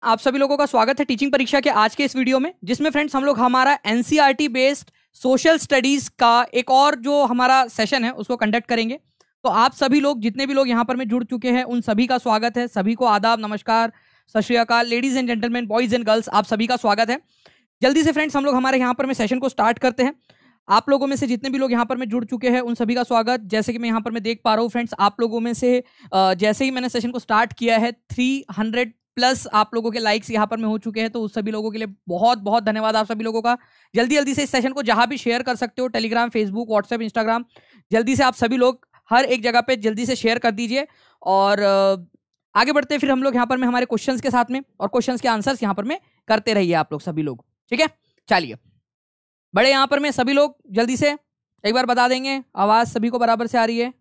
आप सभी लोगों का स्वागत है टीचिंग परीक्षा के आज के इस वीडियो में, जिसमें फ्रेंड्स हम लोग हमारा एनसीईआरटी बेस्ड सोशल स्टडीज का एक और जो हमारा सेशन है उसको कंडक्ट करेंगे। तो आप सभी लोग जितने भी लोग यहाँ पर में जुड़ चुके हैं उन सभी का स्वागत है। सभी को आदाब, नमस्कार, सत श्री अकाल, ladies and gentleman, boys and girls, आप सभी का स्वागत है। जल्दी से फ्रेंड्स हम लोग हमारे यहाँ पर में सेशन को स्टार्ट करते हैं। आप लोगों में से जितने भी लोग यहाँ पर में जुड़ चुके हैं उन सभी का स्वागत। जैसे कि मैं यहाँ पर मैं देख पा रहा हूँ फ्रेंड्स, आप लोगों में से जैसे ही मैंने सेशन को स्टार्ट किया है 300 प्लस आप लोगों के लाइक्स यहाँ पर में हो चुके हैं। तो उस सभी लोगों के लिए बहुत बहुत धन्यवाद आप सभी लोगों का। जल्दी जल्दी से इस सेशन को जहाँ भी शेयर कर सकते हो, टेलीग्राम, फेसबुक, व्हाट्सएप, इंस्टाग्राम, जल्दी से आप सभी लोग हर एक जगह पे जल्दी से शेयर कर दीजिए। और आगे बढ़ते हैं फिर हम लोग यहाँ पर में हमारे क्वेश्चंस के साथ में, और क्वेश्चंस के आंसर्स यहाँ पर में करते रहिए आप लोग सभी लोग, ठीक है। चलिए बड़े यहाँ पर में सभी लोग जल्दी से एक बार बता देंगे, आवाज सभी को बराबर से आ रही है,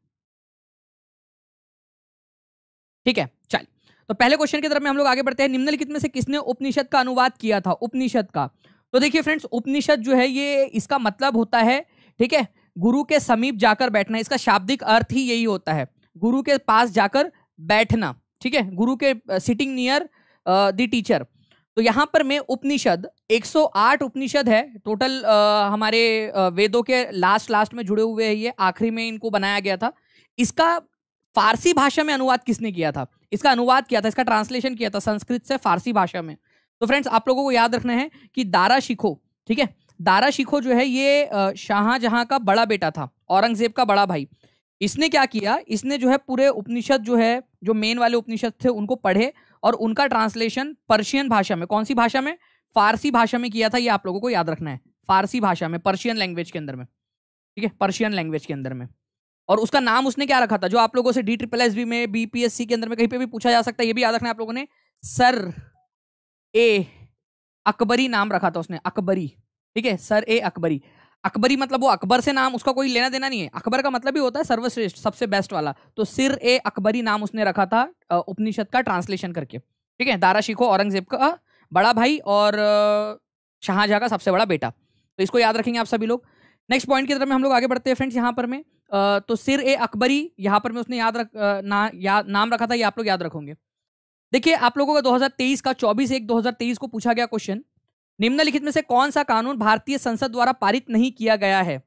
ठीक है। चलिए तो पहले क्वेश्चन की तरफ में हम लोग आगे बढ़ते हैं। निम्नलिखित में से किसने उपनिषद का अनुवाद किया था? उपनिषद का, तो देखिए फ्रेंड्स, उपनिषद जो है ये इसका मतलब होता है, ठीक है, गुरु के समीप जाकर बैठना। इसका शाब्दिक अर्थ ही यही होता है, गुरु के पास जाकर बैठना, ठीक है, गुरु के सिटिंग नियर द टीचर। तो यहाँ पर में उपनिषद 108 उपनिषद है टोटल, हमारे वेदों के लास्ट में जुड़े हुए हैं ये, आखिरी में इनको बनाया गया था। इसका फारसी भाषा में अनुवाद किसने किया था? इसका अनुवाद किया था, इसका ट्रांसलेशन किया था संस्कृत से फारसी भाषा में। तो फ्रेंड्स आप लोगों को याद रखना है कि दारा शिखो, ठीक है, दारा शिखो जो है ये शाहजहां का बड़ा बेटा था, औरंगजेब का बड़ा भाई। इसने क्या किया, इसने जो है पूरे उपनिषद जो है, जो मेन वाले उपनिषद थे उनको पढ़े और उनका ट्रांसलेशन पर्शियन भाषा में, कौन सी भाषा में? फारसी भाषा में किया था। ये आप लोगों को याद रखना है, फारसी भाषा में, पर्शियन लैंग्वेज के अंदर में, ठीक है, पर्शियन लैंग्वेज के अंदर में। और उसका नाम उसने क्या रखा था, जो आप लोगों से DSSB में, BPSC के अंदर में कहीं पे भी पूछा जा सकता है, ये भी याद रखना है आप लोगों ने, सर ए अकबरी नाम रखा था उसने, अकबरी, ठीक है, सर ए अकबरी। अकबरी मतलब वो अकबर से नाम, उसका कोई लेना देना नहीं है। अकबर का मतलब ही होता है सर्वश्रेष्ठ, सबसे बेस्ट वाला। तो सिर ए अकबरी नाम उसने रखा था उपनिषद का ट्रांसलेशन करके, ठीक है। दारा शिखो औरंगजेब का बड़ा भाई और शाहजहां का सबसे बड़ा बेटा। तो इसको याद रखेंगे आप सभी लोग। नेक्स्ट पॉइंट की तरफ में हम लोग आगे बढ़ते हैं फ्रेंड्स। यहाँ पर में तो सिर ए अकबरी यहाँ पर में उसने नाम रखा था, ये आप लोग याद रखोगे। देखिए आप लोगों का 2023 का 24/1/2023 को पूछा गया क्वेश्चन, निम्नलिखित में से कौन सा कानून भारतीय संसद द्वारा पारित नहीं किया गया है?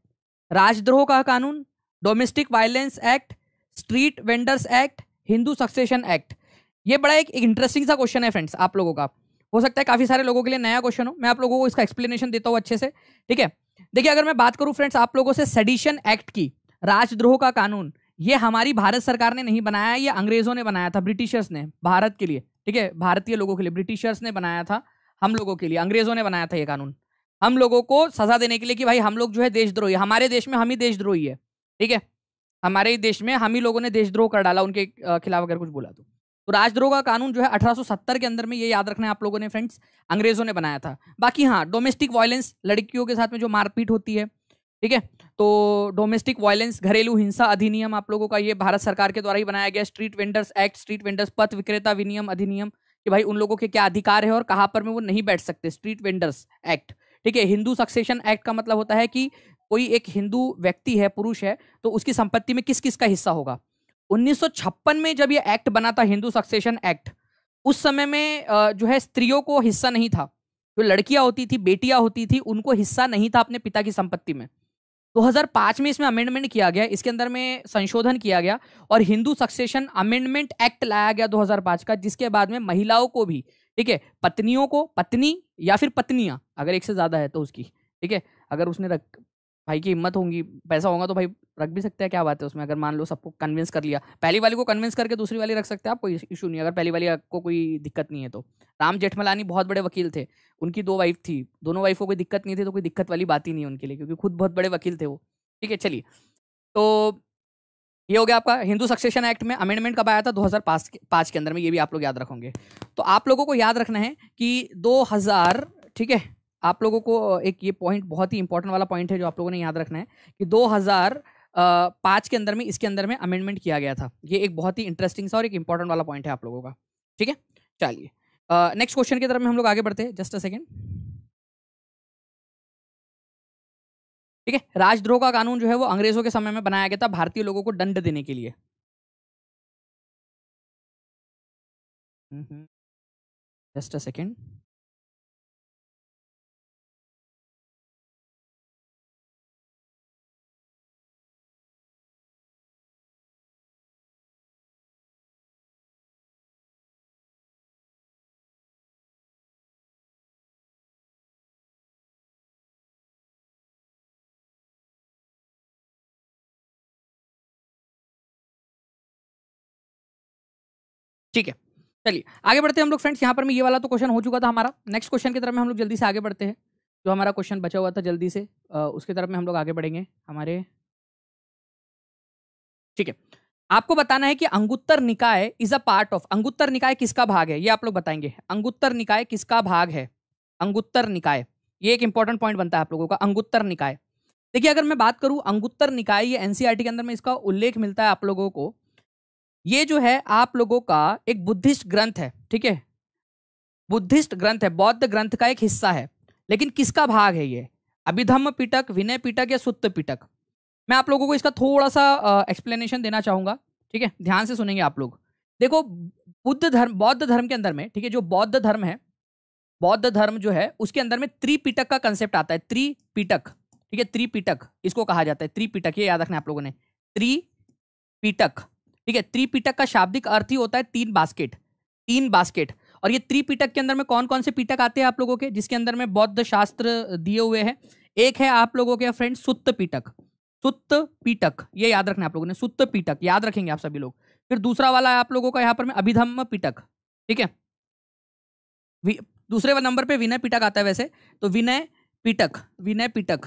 राजद्रोह का कानून, domestic violence act, street vendors act, Hindu succession act. ये बड़ा एक इंटरेस्टिंग सा क्वेश्चन है फ्रेंड्स आप लोगों का, हो सकता है काफी सारे लोगों के लिए नया क्वेश्चन हो। मैं आप लोगों को इसका एक्सप्लेनेशन देता हूँ अच्छे से, ठीक है। देखिए अगर मैं बात करूं फ्रेंड्स आप लोगों से सेडिशन एक्ट की, राजद्रोह का कानून, ये हमारी भारत सरकार ने नहीं बनाया, ये अंग्रेजों ने बनाया था, ब्रिटिशर्स ने, भारत के लिए, ठीक है, भारतीय लोगों के लिए ब्रिटिशर्स ने बनाया था, हम लोगों के लिए अंग्रेजों ने बनाया था ये कानून, हम लोगों को सजा देने के लिए कि भाई हम लोग जो है देशद्रोही, हमारे देश में हम ही देशद्रोही है, ठीक है, हमारे देश में हम ही लोगों ने देशद्रोह कर डाला, उनके खिलाफ अगर कुछ बोला तो राजद्रोह का कानून जो है 1870 के अंदर में, ये याद रखना है आप लोगों ने फ्रेंड्स, अंग्रेजों ने बनाया था। बाकी हाँ, डोमेस्टिक वायलेंस, लड़कियों के साथ में जो मारपीट होती है, ठीक है, तो डोमेस्टिक वायलेंस, घरेलू हिंसा अधिनियम आप लोगों का ये भारत सरकार के द्वारा ही बनाया गया। Street vendors act, street vendors पथ विक्रेता विनियम अधिनियम, कि भाई उन लोगों के क्या अधिकार है और कहाँ पर में वो नहीं बैठ सकते, स्ट्रीट वेंडर्स एक्ट, ठीक है। हिंदू सक्सेशन एक्ट का मतलब होता है कि कोई एक हिंदू व्यक्ति है, पुरुष है, तो उसकी संपत्ति में किस किस का हिस्सा होगा। 1956 में जब ये एक्ट बना था, हिंदू सक्सेशन एक्ट, उस समय में जो है स्त्रियों को हिस्सा नहीं था, जो लड़कियां होती थी, बेटियां होती थी, उनको हिस्सा नहीं था अपने पिता की संपत्ति में। 2005 में इसमें अमेंडमेंट किया गया, इसके अंदर में संशोधन किया गया और हिंदू सक्सेशन अमेंडमेंट एक्ट लाया गया 2005 का, जिसके बाद में महिलाओं को भी, ठीक है, पत्नियों को, पत्नी या फिर पत्नियां अगर एक से ज्यादा है तो उसकी, ठीक है, अगर उसने भाई की हिम्मत होगी, पैसा होगा तो भाई रख भी सकते हैं, क्या बात है उसमें। अगर मान लो सबको कन्विंस कर लिया, पहली वाली को कन्विंस करके दूसरी वाली रख सकते हैं आप, कोई इशू नहीं, अगर पहली वाली को कोई दिक्कत नहीं है तो। राम जेठमलानी बहुत बड़े वकील थे, उनकी 2 वाइफ थी, दोनों वाइफ को कोई दिक्कत नहीं थी, तो कोई दिक्कत वाली बात ही नहीं है उनके लिए, क्योंकि खुद बहुत बड़े वकील थे वो, ठीक है। चलिए तो ये हो गया आपका हिंदू सक्सेशन एक्ट में अमेंडमेंट कब आया था? 2005 के अंदर में, ये भी आप लोग याद रखोगे। तो आप लोगों को याद रखना है कि 2000, ठीक है, आप लोगों को एक ये पॉइंट बहुत ही इंपॉर्टेंट वाला पॉइंट है जो आप लोगों ने याद रखना है कि 2005 के अंदर में, इसके अंदर में अमेंडमेंट किया गया था। ये एक बहुत ही इंटरेस्टिंग सा और एक इंपॉर्टेंट वाला पॉइंट है आप लोगों का, ठीक है। चलिए नेक्स्ट क्वेश्चन की तरफ में हम लोग आगे बढ़ते हैं, जस्ट अ सेकेंड, ठीक है। राजद्रोह का कानून जो है वो अंग्रेजों के समय में बनाया गया था भारतीय लोगों को दंड देने के लिए। Just a second. ठीक है, चलिए आगे बढ़ते हैं हम लोग फ्रेंड्स। यहाँ पर में ये वाला तो क्वेश्चन हो चुका था हमारा। नेक्स्ट क्वेश्चन की तरफ में हम लोग जल्दी से आगे बढ़ते हैं। जो हमारा क्वेश्चन बचा हुआ था जल्दी से उसकी तरफ में हम लोग आगे बढ़ेंगे हमारे। ठीक है, आपको बताना है कि अंगुत्तर निकाय is a part of. Anguttara निकाय किसका भाग है ये आप लोग बताएंगे। अंगुत्तर निकाय किसका भाग है? अंगुत्तर निकाय, ये एक इंपॉर्टेंट पॉइंट बनता है आप लोगों का। अंगुत्तर निकाय, देखिए अगर मैं बात करूं अंगुत्तर निकाय, ये एनसीईआरटी के अंदर में इसका उल्लेख मिलता है आप लोगों को। ये जो है आप लोगों का एक बुद्धिस्ट ग्रंथ है, ठीक है, बुद्धिस्ट ग्रंथ है, बौद्ध ग्रंथ का एक हिस्सा है। लेकिन किसका भाग है ये? अभिधम्म पिटक, विनय पिटक या सुत्त पिटक? मैं आप लोगों को इसका थोड़ा सा एक्सप्लेनेशन देना चाहूंगा, ठीक है, ध्यान से सुनेंगे आप लोग। देखो बुद्ध धर्म, बौद्ध धर्म के अंदर में, ठीक है, जो बौद्ध धर्म है, बौद्ध धर्म जो है उसके अंदर में त्रिपिटक का कंसेप्ट आता है। त्रिपिटक, ठीक है, त्रिपिटक इसको कहा जाता है। त्रिपिटक, ये याद रखना आप लोगों ने, त्रिपिटक, ठीक है। त्रिपिटक का शाब्दिक अर्थ ही होता है तीन बास्केट, तीन बास्केट। और ये त्रिपिटक के अंदर में कौन कौन से पिटक आते हैं आप लोगों के, जिसके अंदर में बौद्ध शास्त्र दिए हुए हैं? एक है आप लोगों के फ्रेंड सुत्त पिटक, सुत्त पिटक, ये याद रखना आप लोगों ने, सुत्त पिटक याद रखेंगे आप सभी लोग। फिर दूसरा वाला है आप लोगों का यहाँ पर में अभिधम्म पिटक, ठीक है। दूसरे नंबर पे विनय पिटक आता है वैसे तो, विनय पिटक, विनय पिटक,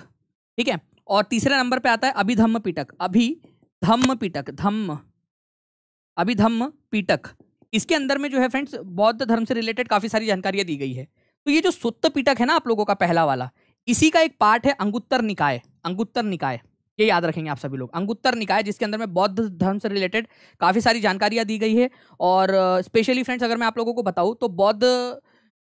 ठीक है। और तीसरे नंबर पे आता है अभिधम्म पिटक, अभिधम्म पिटक, धम्म, अभिधम्म पिटक। इसके अंदर में जो है फ्रेंड्स बौद्ध धर्म से रिलेटेड काफी सारी जानकारियां दी गई है। तो ये जो सुत्त पिटक है ना आप लोगों का पहला वाला, इसी का एक पार्ट है अंगुत्तर निकाय। अंगुत्तर निकाय, ये याद रखेंगे आप सभी लोग, अंगुत्तर निकाय, जिसके अंदर में बौद्ध धर्म से रिलेटेड काफी सारी जानकारियां दी गई है। और स्पेशली फ्रेंड्स अगर मैं आप लोगों को बताऊं तो बौद्ध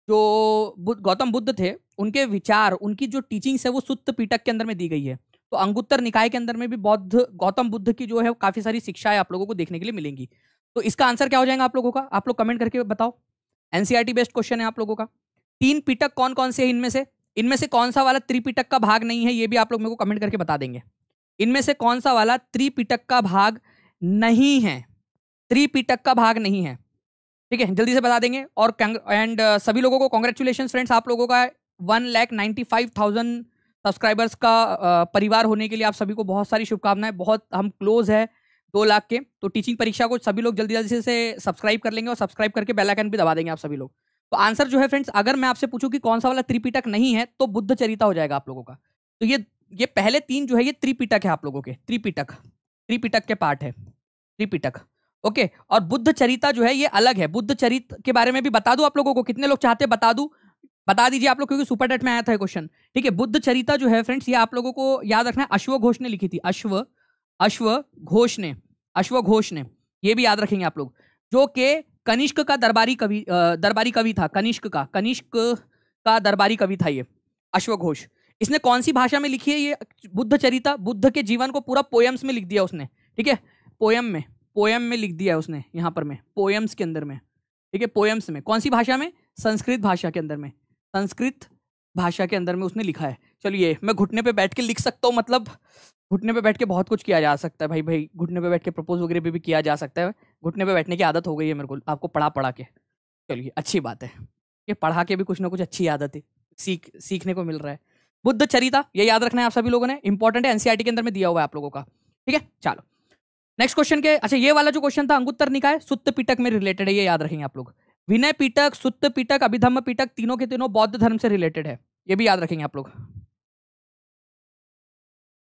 जो गौतम बुद्ध थे, उनके विचार, उनकी जो टीचिंग्स है वो सुत्त पिटक के अंदर में दी गई है। तो अंगुत्तर निकाय के अंदर में भी बौद्ध, गौतम बुद्ध की जो है काफी सारी शिक्षाएं आप लोगों को देखने के लिए मिलेंगी। तो इसका आंसर क्या हो जाएगा आप लोगों का? आप लोग कमेंट करके बताओ। एनसीईआरटी बेस्ड क्वेश्चन है आप लोगों का। तीन पिटक कौन कौन से हैं इनमें से? इनमें से कौन सा वाला त्रिपिटक का भाग नहीं है, ये भी आप लोग मेरे को कमेंट करके बता देंगे। इनमें से कौन सा वाला त्रिपिटक का भाग नहीं है? त्रिपिटक का भाग नहीं है, ठीक है, जल्दी से बता देंगे। और सभी लोगों को कॉन्ग्रेचुलेशन फ्रेंड्स, आप लोगों का 1,95,000 सब्सक्राइबर्स का परिवार होने के लिए आप सभी को बहुत सारी शुभकामनाएं। बहुत हम क्लोज है 2 लाख के। तो टीचिंग परीक्षा को सभी लोग जल्दी जल्दी से सब्सक्राइब कर लेंगे और सब्सक्राइब करके बेल आइकन भी दबा देंगे आप सभी लोग। तो आंसर जो है फ्रेंड्स, अगर मैं आपसे पूछूं कि कौन सा वाला त्रिपिटक नहीं है, तो बुद्ध चरिता हो जाएगा आप लोगों का। तो ये पहले 3 जो है ये त्रिपिटक है आप लोगों के, त्रिपिटक, त्रिपिटक के पार्ट है, त्रिपिटक, ओके। और बुद्ध चरिता जो है ये अलग है। बुद्ध चरित के बारे में भी बता दूं आप लोगों को, कितने लोग चाहते हैं बता दूं? बता दीजिए आप लोग, क्योंकि सुपर टेट में आया था क्वेश्चन, ठीक है। बुद्ध चरिता जो है फ्रेंड्स, ये आप लोगों को याद रखना है, अश्व घोष ने लिखी थी। अश्व घोष ने, अश्व घोष ने, ये भी याद रखेंगे आप लोग, जो कि कनिष्क का दरबारी कवि था। कनिष्क का दरबारी कवि था ये अश्व घोष। इसने कौन सी भाषा में लिखी है ये बुद्ध चरिता? बुद्ध के जीवन को पूरा पोएम्स में लिख दिया उसने, ठीक है, पोयम में लिख दिया उसने, यहाँ पर में पोएम्स के अंदर में, ठीक है, पोएम्स में। कौन सी भाषा में? संस्कृत भाषा के अंदर में, संस्कृत भाषा के अंदर में उसने लिखा है। चलिए मैं घुटने पे बैठ के लिख सकता हूँ, मतलब घुटने पे बैठ के बहुत कुछ किया जा सकता है भाई, घुटने पे बैठ के प्रपोज वगैरह पे भी किया जा सकता है। घुटने पे बैठने की आदत हो गई है मेरे को, आपको पढ़ा के। चलिए अच्छी बात है, ये पढ़ा के भी कुछ ना कुछ अच्छी आदत है सीखने को मिल रहा है। बुद्ध चरिता, ये याद रखना है आप सभी लोगों ने, इंपॉर्टेंट है, एनसीईआरटी के अंदर में दिया हुआ है आप लोगों का, ठीक है। चलो नेक्स्ट क्वेश्चन के, अच्छा ये वाला जो क्वेश्चन था अंगुत्तर निकाय सुत्त पिटक में रिलेटेड है, ये याद रखेंगे आप लोग। विनय पिटक, सुत्त पिटक, अभिधम्म पिटक, तीनों के तीनों बौद्ध धर्म से रिलेटेड है, ये भी याद रखेंगे आप लोग।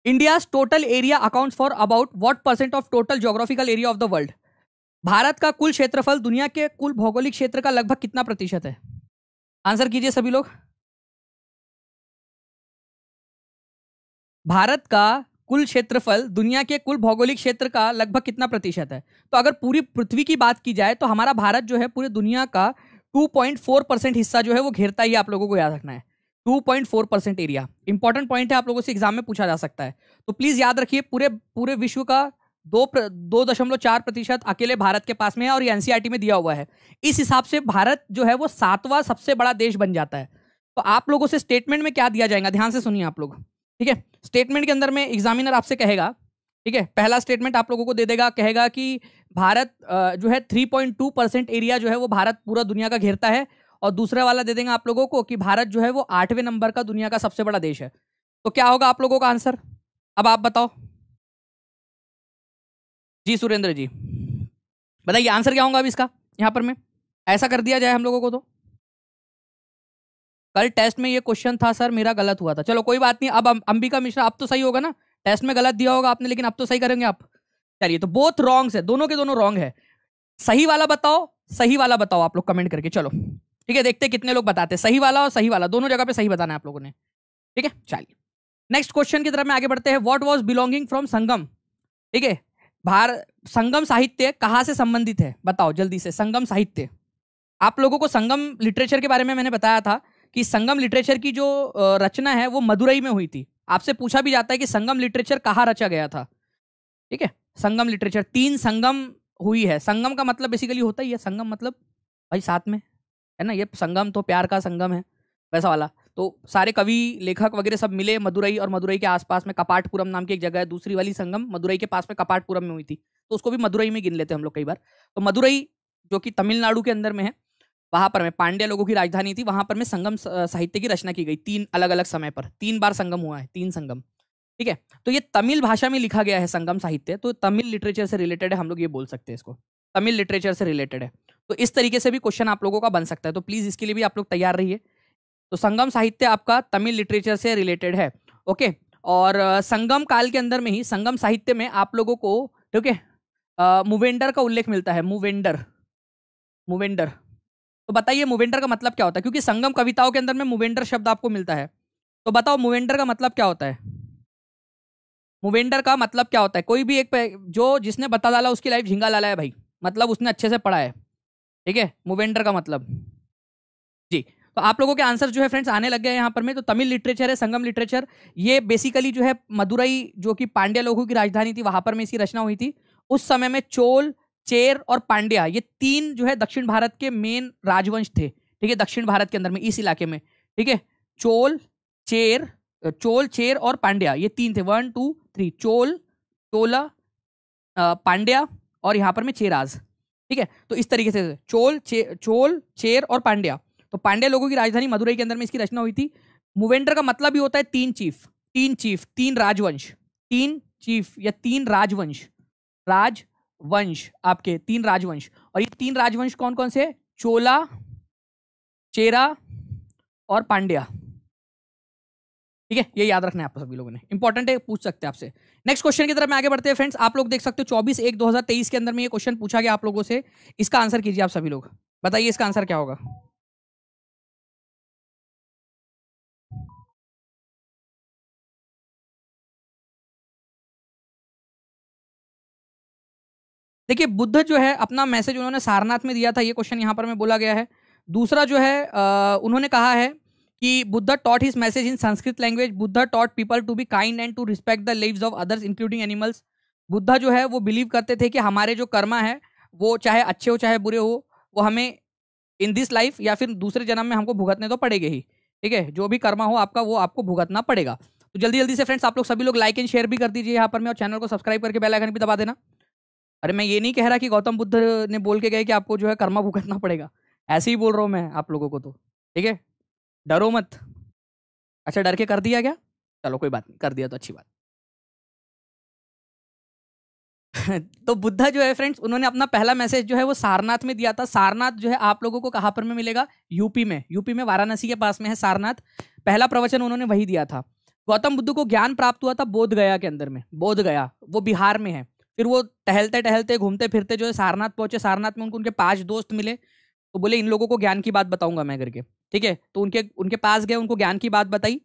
India's total area accounts for about what % of total geographical area of the world? Bharat का कुल क्षेत्रफल दुनिया के कुल भौगोलिक क्षेत्र का लगभग कितना प्रतिशत है? आंसर कीजिए सभी लोग। भारत का कुल क्षेत्रफल दुनिया के कुल भौगोलिक क्षेत्र का लगभग कितना प्रतिशत है? तो अगर पूरी पृथ्वी की बात की जाए तो हमारा भारत जो है पूरी दुनिया का 2.4% हिस्सा जो है वो घेरता ही, आप लोगों को याद रखना है। 2.4% एरिया, इंपॉर्टेंट पॉइंट है, आप लोगों से एग्जाम में पूछा जा सकता है। तो प्लीज याद रखिए, पूरे विश्व का 2.4% अकेले भारत के पास में है और ये एनसीईआरटी में दिया हुआ है। इस हिसाब से भारत जो है वो 7वां सबसे बड़ा देश बन जाता है। तो आप लोगों से स्टेटमेंट में क्या दिया जाएगा, ध्यान से सुनिए आप लोग, ठीक है। स्टेटमेंट के अंदर में एग्जामिनर आपसे कहेगा, ठीक है, पहला स्टेटमेंट आप लोगों को दे देगा, कहेगा कि भारत जो है 3.2% एरिया जो है वो भारत पूरा दुनिया का घेरता है, और दूसरा वाला दे देंगे आप लोगों को कि भारत जो है वो 8वें नंबर का दुनिया का सबसे बड़ा देश है। तो क्या होगा आप लोगों का आंसर, अब आप बताओ जी। सुरेंद्र जी बताइए आंसर क्या होगा अब इसका, यहां पर में ऐसा कर दिया जाए हम लोगों को। तो कल टेस्ट में ये क्वेश्चन था सर, मेरा गलत हुआ था, चलो कोई बात नहीं। अब अंबिका मिश्रा अब तो सही होगा ना, टेस्ट में गलत दिया होगा आपने लेकिन अब तो सही करेंगे आप। चलिए तो बोथ रॉन्ग्स है, दोनों के दोनों रॉन्ग है। सही वाला बताओ, सही वाला बताओ आप लोग कमेंट करके, चलो ठीक है, देखते कितने लोग बताते हैं सही वाला और सही वाला, दोनों जगह पे सही बताना है आप लोगों ने, ठीक है। चलिए नेक्स्ट क्वेश्चन की तरफ में आगे बढ़ते हैं। व्हाट वाज बिलोंगिंग फ्रॉम संगम, ठीक है। संगम साहित्य कहां से संबंधित है, बताओ जल्दी से। संगम साहित्य, आप लोगों को संगम लिटरेचर के बारे में मैंने बताया था कि संगम लिटरेचर की जो रचना है वो मदुरई में हुई थी। आपसे पूछा भी जाता है कि संगम लिटरेचर कहाँ रचा गया था, ठीक है। संगम लिटरेचर 3 संगम हुई है। संगम का मतलब बेसिकली होता ही है, संगम मतलब भाई साथ में, है ना। ये संगम तो प्यार का संगम है, वैसा वाला। तो सारे कवि लेखक वगैरह सब मिले मदुरई, और मदुरई के आसपास में कपाटपुरम नाम की एक जगह है, दूसरी वाली संगम मदुरई के पास में कपाटपुरम में हुई थी, तो उसको भी मदुरई में गिन लेते हैं हम लोग कई बार। तो मदुरई जो कि तमिलनाडु के अंदर में है, वहां पर में पांड्य लोगों की राजधानी थी, वहां पर में संगम साहित्य की रचना की गई। 3 अलग अलग समय पर 3 बार संगम हुआ है, 3 संगम, ठीक है। तो ये तमिल भाषा में लिखा गया है संगम साहित्य, तो तमिल लिटरेचर से रिलेटेड है, हम लोग ये बोल सकते हैं इसको, तमिल लिटरेचर से रिलेटेड है। तो इस तरीके से भी क्वेश्चन आप लोगों का बन सकता है, तो प्लीज इसके लिए भी आप लोग तैयार रहिए। तो संगम साहित्य आपका तमिल लिटरेचर से रिलेटेड है, ओके। और संगम काल के अंदर में ही संगम साहित्य में आप लोगों को, ठीक है, मूवेंडर का उल्लेख मिलता है। मूवेंडर, मूवेंडर, तो बताइए मूवेंडर का मतलब क्या होता है, क्योंकि संगम कविताओं के अंदर में मूवेंडर शब्द आपको मिलता है। तो बताओ मूवेंडर का मतलब क्या होता है, मूवेंडर का मतलब क्या होता है। कोई भी एक जो जिसने बता डाला उसकी लाइफ झिंगा लाला है भाई, मतलब उसने अच्छे से पढ़ा है, ठीक है। मूवेंडर का मतलब जी। तो आप लोगों के आंसर जो है फ्रेंड्स आने लग गए यहाँ पर में। तो तमिल लिटरेचर है संगम लिटरेचर, ये बेसिकली जो है मदुरई जो कि पांड्य लोगों की राजधानी थी, वहां पर में इसकी रचना हुई थी। उस समय में चोल, चेर और पांड्या, ये 3 जो है दक्षिण भारत के मेन राजवंश थे, ठीक है, दक्षिण भारत के अंदर में इस इलाके में, ठीक है। चोल, चेर और पांड्या, ये 3 थे, 1 2 3, चोल, चोला, पांड्या और यहाँ पर में चेराज, ठीक है। तो इस तरीके से चोल, चेर और पांड्या, तो पांड्या लोगों की राजधानी मदुरई के अंदर में इसकी रचना हुई थी। मूवेंडर का मतलब भी होता है 3 चीफ, 3 राजवंश, 3 चीफ या 3 राजवंश, राजवंश आपके 3 राजवंश। और ये 3 राजवंश कौन कौन से, चोला, चेरा और पांड्या, ठीक है। ये याद रखना है आप सभी लोगों ने, इंपॉर्टेंट है, पूछ सकते हैं आपसे। नेक्स्ट क्वेश्चन की तरफ में आगे बढ़ते हैं फ्रेंड्स। आप लोग देख सकते हो 24/1/2023 के अंदर में ये क्वेश्चन पूछा गया आप लोगों से। इसका आंसर कीजिए आप सभी लोग, बताइए इसका आंसर क्या होगा। देखिए बुद्ध जो है अपना मैसेज उन्होंने सारनाथ में दिया था, ये क्वेश्चन यहाँ पर में बोला गया है। दूसरा जो है उन्होंने कहा है कि Buddha taught his message in Sanskrit language. Buddha taught people to be kind and to respect the lives of others including animals. Buddha जो है वो बिलीव करते थे कि हमारे जो कर्मा है वो चाहे अच्छे हो चाहे बुरे हो, वो हमें इन दिस लाइफ या फिर दूसरे जन्म में हमको भुगतने तो पड़ेगा ही, ठीक है। जो भी कर्मा हो आपका वो आपको भुगतना पड़ेगा। तो जल्दी जल्दी से फ्रेंड्स आप लोग सभी लोग लाइक एंड शेयर भी कर दीजिए यहाँ पर में, और चैनल को सब्सक्राइब करके बेल आइकन भी दबा देना। अरे मैं ये नहीं कह रहा कि गौतम बुद्ध ने बोल के गए कि आपको जो है कर्मा भुगतना पड़ेगा, ऐसे ही बोल रहा हूँ मैं आप लोगों को, तो ठीक है, डरो मत। अच्छा डर के कर दिया क्या, चलो कोई बात नहीं, कर दिया तो अच्छी बात। तो बुद्धा जो है फ्रेंड्स उन्होंने अपना पहला मैसेज जो है वो सारनाथ में दिया था। सारनाथ जो है आप लोगों को कहाँ पर में मिलेगा, यूपी में, यूपी में वाराणसी के पास में है सारनाथ। पहला प्रवचन उन्होंने वही दिया था। गौतम बुद्ध को ज्ञान प्राप्त हुआ था बोध गया के अंदर में, बोध गया वो बिहार में है। फिर वो टहलते टहलते घूमते फिरते जो है सारनाथ पहुंचे। सारनाथ में उनको उनके 5 दोस्त मिले, तो बोले इन लोगों को ज्ञान की बात बताऊंगा मैं करके, ठीक है। तो उनके उनके पास गए, उनको ज्ञान की बात बताई,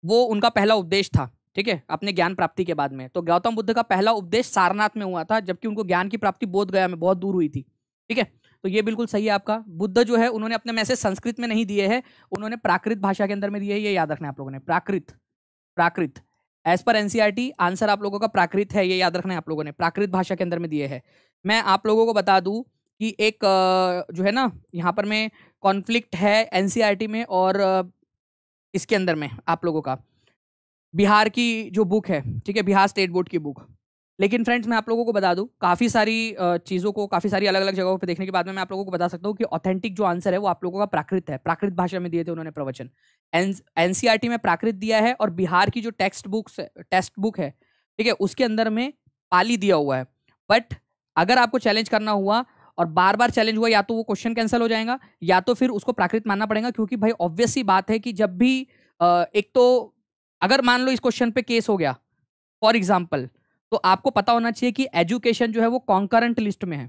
वो उनका पहला उपदेश था, ठीक है, अपने ज्ञान प्राप्ति के बाद में। तो गौतम बुद्ध का पहला उपदेश सारनाथ में हुआ था, जबकि उनको ज्ञान की प्राप्ति बोध गया में बहुत दूर हुई थी, ठीक है। तो ये बिल्कुल सही है आपका। बुद्ध जो है उन्होंने अपने मैसेज संस्कृत में नहीं दिए हैं, उन्होंने प्राकृत भाषा के अंदर में दिए है, ये याद रखना है आप लोगों ने। प्राकृत, प्राकृत एज पर एनसीईआरटी आंसर आप लोगों का प्राकृत है, ये याद रखना है आप लोगों ने, प्राकृत भाषा के अंदर में दिए है। मैं आप लोगों को बता दूं कि एक जो है ना यहाँ पर में कॉन्फ्लिक्ट है एनसीईआरटी में और इसके अंदर में आप लोगों का बिहार की जो बुक है, ठीक है, बिहार स्टेट बोर्ड की बुक। लेकिन फ्रेंड्स मैं आप लोगों को बता दूं, काफ़ी सारी चीज़ों को काफ़ी सारी अलग अलग जगहों पे देखने के बाद में मैं आप लोगों को बता सकता हूँ कि ऑथेंटिक जो आंसर है वो आप लोगों का प्राकृत है। प्राकृत भाषा में दिए थे उन्होंने प्रवचन। एनसीईआरटी में प्राकृत दिया है और बिहार की जो टेक्स्ट बुक है, ठीक है, उसके अंदर में पाली दिया हुआ है। बट अगर आपको चैलेंज करना हुआ और बार बार चैलेंज हुआ, या तो वो क्वेश्चन कैंसिल हो जाएगा या तो फिर उसको प्राकृत मानना पड़ेगा, क्योंकि भाई ऑब्वियस सी बात है कि जब भी एक तो अगर मान लो इस क्वेश्चन पे केस हो गया फॉर एग्जाम्पल, तो आपको पता होना चाहिए कि एजुकेशन जो है वो कॉन्करेंट लिस्ट में है।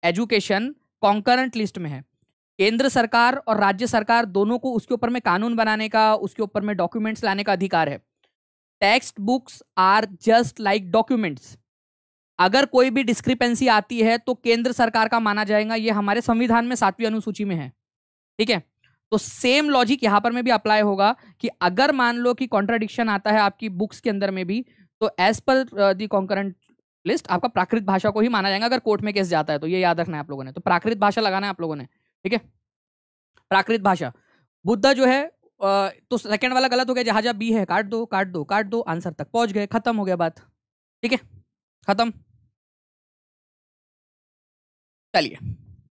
एजुकेशन कॉन्करेंट लिस्ट में है। केंद्र सरकार और राज्य सरकार दोनों को उसके ऊपर में कानून बनाने का, उसके ऊपर में डॉक्यूमेंट्स लाने का अधिकार है। Text books are just like documents. अगर कोई भी डिस्क्रिपेंसी आती है तो केंद्र सरकार का माना जाएगा। ये हमारे संविधान में 7वीं अनुसूची में है, ठीक है। तो सेम लॉजिक यहां पर में भी अप्लाई होगा कि अगर मान लो कि कॉन्ट्राडिक्शन आता है आपकी बुक्स के अंदर में भी, तो एज पर दी कॉन्करेंट लिस्ट आपका प्राकृत भाषा को ही माना जाएगा अगर कोर्ट में केस जाता है तो। ये याद रखना है आप लोगों ने। तो प्राकृत भाषा लगाना है आप लोगों ने, ठीक है। प्राकृत भाषा बुद्धा जो है तो सेकंड वाला गलत हो गया, जहां जहां बी है काट दो काट दो काट दो, आंसर तक पहुंच गए, खत्म हो गया बात, ठीक है, खत्म। चलिए,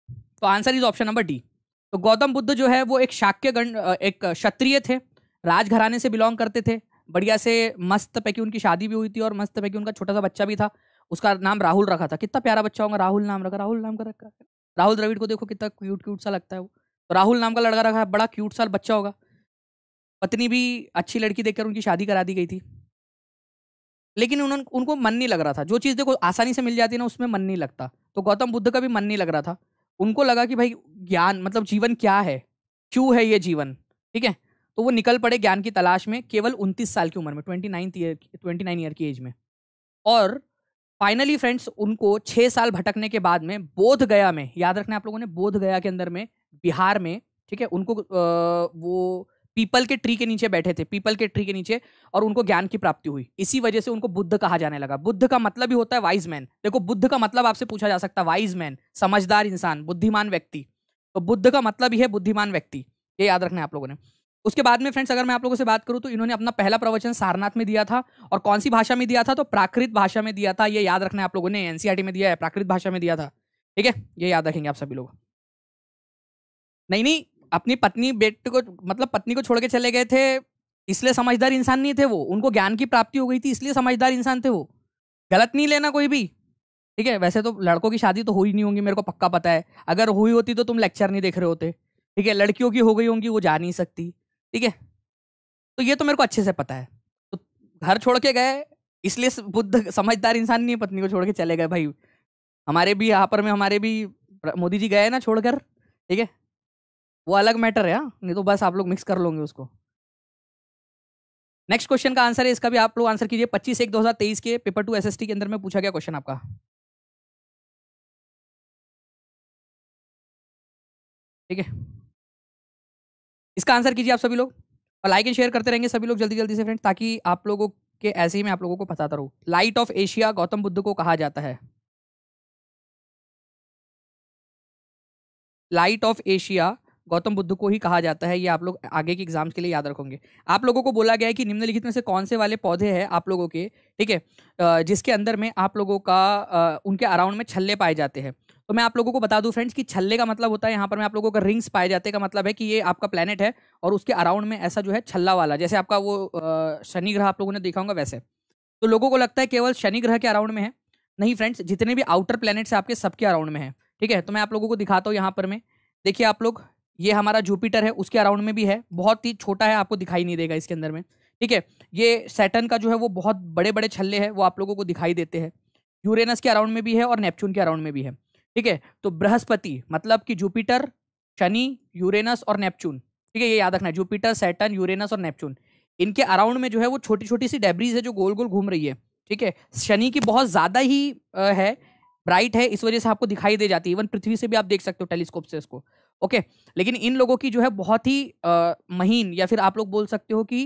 तो answer is option number D. तो गौतम बुद्ध जो है वो एक शाक्य गण एक क्षत्रिय थे, राजघराने से बिलोंग करते थे, बढ़िया से मस्त पैकी उनकी शादी भी हुई थी और मस्त पैकी उनका छोटा सा बच्चा भी था। उसका नाम राहुल रखा था। कितना प्यारा बच्चा होगा, राहुल नाम रखा, राहुल नाम का रखा। राहुल द्रविड़ को देखो कितना क्यूट क्यूट सा लगता है वो। तो राहुल नाम का लड़का रखा है, बड़ा क्यूट सा बच्चा होगा। पत्नी भी अच्छी लड़की देखकर उनकी शादी करा दी गई थी। लेकिन उनको मन नहीं लग रहा था। जो चीज़ देखो आसानी से मिल जाती है ना, उसमें मन नहीं लगता। तो गौतम बुद्ध का भी मन नहीं लग रहा था। उनको लगा कि भाई ज्ञान मतलब जीवन क्या है, क्यों है ये जीवन, ठीक है। तो वो निकल पड़े ज्ञान की तलाश में, केवल 29 साल की उम्र में, 29 ईयर की एज में। और फाइनली फ्रेंड्स उनको 6 साल भटकने के बाद में बोध गया में, याद रखना आप लोगों ने, बोध गया के अंदर में बिहार में, ठीक है, उनको वो पीपल के ट्री के नीचे बैठे थे, पीपल के ट्री के नीचे, और उनको ज्ञान की प्राप्ति हुई। इसी वजह से उनको बुद्ध कहा जाने लगा। बुद्ध का मतलब ही होता है वाइज मैन। देखो बुद्ध का मतलब आपसे पूछा जा सकता है, वाइज मैन, समझदार इंसान, बुद्धिमान व्यक्ति। तो बुद्ध का मतलब ही है बुद्धिमान व्यक्ति, ये याद रखना है आप लोगों ने। उसके बाद में फ्रेंड्स अगर मैं आप लोगों से बात करूं तो इन्होंने अपना पहला प्रवचन सारनाथ में दिया था। और कौन सी भाषा में दिया था? तो प्राकृत भाषा में दिया था। ये याद रखना है आप लोगों ने, एनसीईआरटी में दिया है, प्राकृत भाषा में दिया था, ठीक है, ये याद रखेंगे आप सभी लोग। नहीं नहीं, अपनी पत्नी बेटे को मतलब पत्नी को छोड़ के चले गए थे इसलिए समझदार इंसान नहीं थे वो, उनको ज्ञान की प्राप्ति हो गई थी इसलिए समझदार इंसान थे वो। गलत नहीं लेना कोई भी, ठीक है। वैसे तो लड़कों की शादी तो हुई नहीं होंगी, मेरे को पक्का पता है। अगर हुई होती तो तुम लेक्चर नहीं देख रहे होते, ठीक है। लड़कियों की हो गई होंगी, वो जा नहीं सकती, ठीक है। तो ये तो मेरे को अच्छे से पता है। तो घर छोड़ के गए इसलिए बुद्ध समझदार इंसान नहीं है, पत्नी को छोड़ के चले गए भाई। हमारे भी यहाँ पर में हमारे भी मोदी जी गए ना छोड़कर, ठीक है, वो अलग मैटर है। हाँ, नहीं तो बस आप लोग मिक्स कर लोगे उसको। नेक्स्ट क्वेश्चन का आंसर है, इसका भी आप लोग आंसर कीजिए। 25/1/2023 के पेपर 2 एसएसटी के अंदर में पूछा गया क्वेश्चन आपका, ठीक है। इसका आंसर कीजिए आप सभी लोग, और लाइक एंड शेयर करते रहेंगे सभी लोग जल्दी जल्दी से फ्रेंड, ताकि आप लोगों के ऐसे ही मैं आप लोगों को बताता रहूं। Light of Asia Gautam Buddha को कहा जाता है। Light of Asia Gautam Buddha को ही कहा जाता है। ये आप लोग आगे के एग्जाम्स के लिए याद रखोगे। आप लोगों को बोला गया है कि निम्नलिखित में से कौन से वाले पौधे हैं आप लोगों के, ठीक है, जिसके अंदर में आप लोगों का उनके अराउंड में छल्ले पाए जाते हैं। तो मैं आप लोगों को बता दूं फ्रेंड्स कि छल्ले का मतलब होता है, यहाँ पर मैं आप लोगों का रिंग्स पाए जाते का मतलब है कि ये आपका प्लेनेट है और उसके अराउंड में ऐसा जो है छल्ला वाला, जैसे आपका वो शनि ग्रह आप लोगों ने देखा होगा वैसे। तो लोगों को लगता है केवल शनि ग्रह के अराउंड में है। नहीं फ्रेंड्स, जितने भी आउटर प्लैनेट्स आपके सबके अराउंड में है, ठीक है। तो मैं आप लोगों को दिखाता हूँ यहाँ पर में, देखिए आप लोग, ये हमारा जुपिटर है, उसके अराउंड में भी है, बहुत ही छोटा है, आपको दिखाई नहीं देगा इसके अंदर में, ठीक है। ये सैटर्न का जो है वो बहुत बड़े बड़े छल्ले हैं, वो आप लोगों को दिखाई देते हैं। यूरेनस के अराउंड में भी है और नेपच्यून के अराउंड में भी है, ठीक है। तो बृहस्पति मतलब कि जुपिटर, शनि, यूरेनस और नेपच्यून, ठीक है, ये याद रखना है। जुपिटर, सैटर्न, यूरेनस और नेपच्यून, इनके अराउंड में जो है वो छोटी छोटी सी डेब्रीज है जो गोल गोल घूम रही है, ठीक है। शनि की बहुत ज्यादा ही है, ब्राइट है, इस वजह से आपको दिखाई दे जाती है। इवन पृथ्वी से भी आप देख सकते हो टेलीस्कोप से इसको, ओके। लेकिन इन लोगों की जो है बहुत ही महीन, या फिर आप लोग बोल सकते हो कि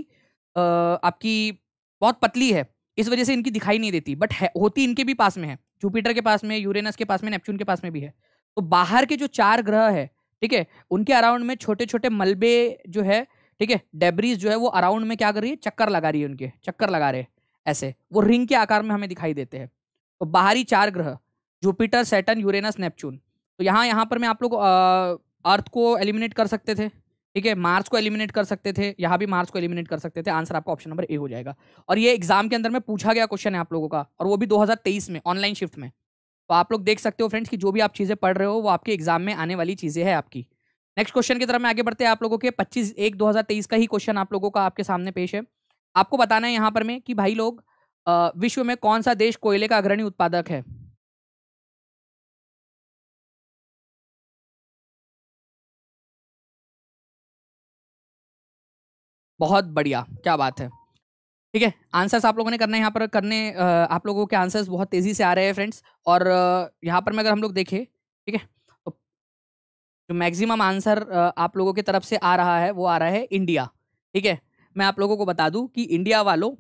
आपकी बहुत पतली है, इस वजह से इनकी दिखाई नहीं देती, बट होती इनके भी पास में है, जुपिटर के पास में, यूरेनस के पास में, नेपच्यून के पास में भी है। तो बाहर के जो 4 ग्रह है, ठीक है, उनके अराउंड में छोटे छोटे मलबे जो है, ठीक है, डेब्रीज जो है वो अराउंड में क्या कर रही है, चक्कर लगा रही है, उनके चक्कर लगा रहे हैं ऐसे, वो रिंग के आकार में हमें दिखाई देते हैं। तो बाहरी 4 ग्रह जुपिटर, सैटर्न, यूरेनस, नेपच्यून। तो यहाँ पर मैं आप लोग अर्थ को एलिमिनेट कर सकते थे, ठीक है, मार्स को एलिमिनेट कर सकते थे, यहाँ भी मार्स को एलिमिनेट कर सकते थे। आंसर आपका ऑप्शन नंबर ए हो जाएगा। और ये एग्जाम के अंदर में पूछा गया क्वेश्चन है आप लोगों का, और वो भी 2023 में ऑनलाइन शिफ्ट में। तो आप लोग देख सकते हो फ्रेंड्स कि जो भी आप चीजें पढ़ रहे हो वो आपके एग्जाम में आने वाली चीजें हैं आपकी। नेक्स्ट क्वेश्चन की तरफ में आगे बढ़ते हैं। आप लोगों के 25/1/2023 का ही क्वेश्चन आप लोगों का आपके सामने पेश है। आपको बताना है यहाँ पर में कि भाई लोग विश्व में कौन सा देश कोयले का अग्रणी उत्पादक है। बहुत बढ़िया, क्या बात है। ठीक है, आंसर्स आप लोगों ने करना है यहाँ पर करने, आप लोगों के आंसर्स बहुत तेजी से आ रहे हैं फ्रेंड्स। और यहाँ पर में अगर हम लोग देखें, ठीक है, तो जो मैक्सिमम आंसर आप लोगों की तरफ से आ रहा है वो आ रहा है इंडिया। ठीक है, मैं आप लोगों को बता दूं कि इंडिया वालों,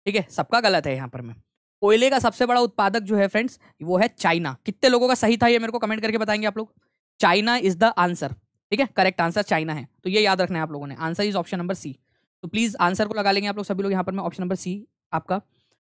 ठीक है, सबका गलत है यहाँ पर में। कोयले का सबसे बड़ा उत्पादक जो है फ्रेंड्स वो है चाइना। कितने लोगों का सही था ये मेरे को कमेंट करके बताएंगे आप लोग। चाइना इज द आंसर, ठीक है, करेक्ट आंसर चाइना है। तो ये याद रखना है आप लोगों ने, answer is option number C. तो प्लीज आंसर को लगा लेंगे आप लोग सभी लोग यहाँ पर में, ऑप्शन नंबर सी आपका,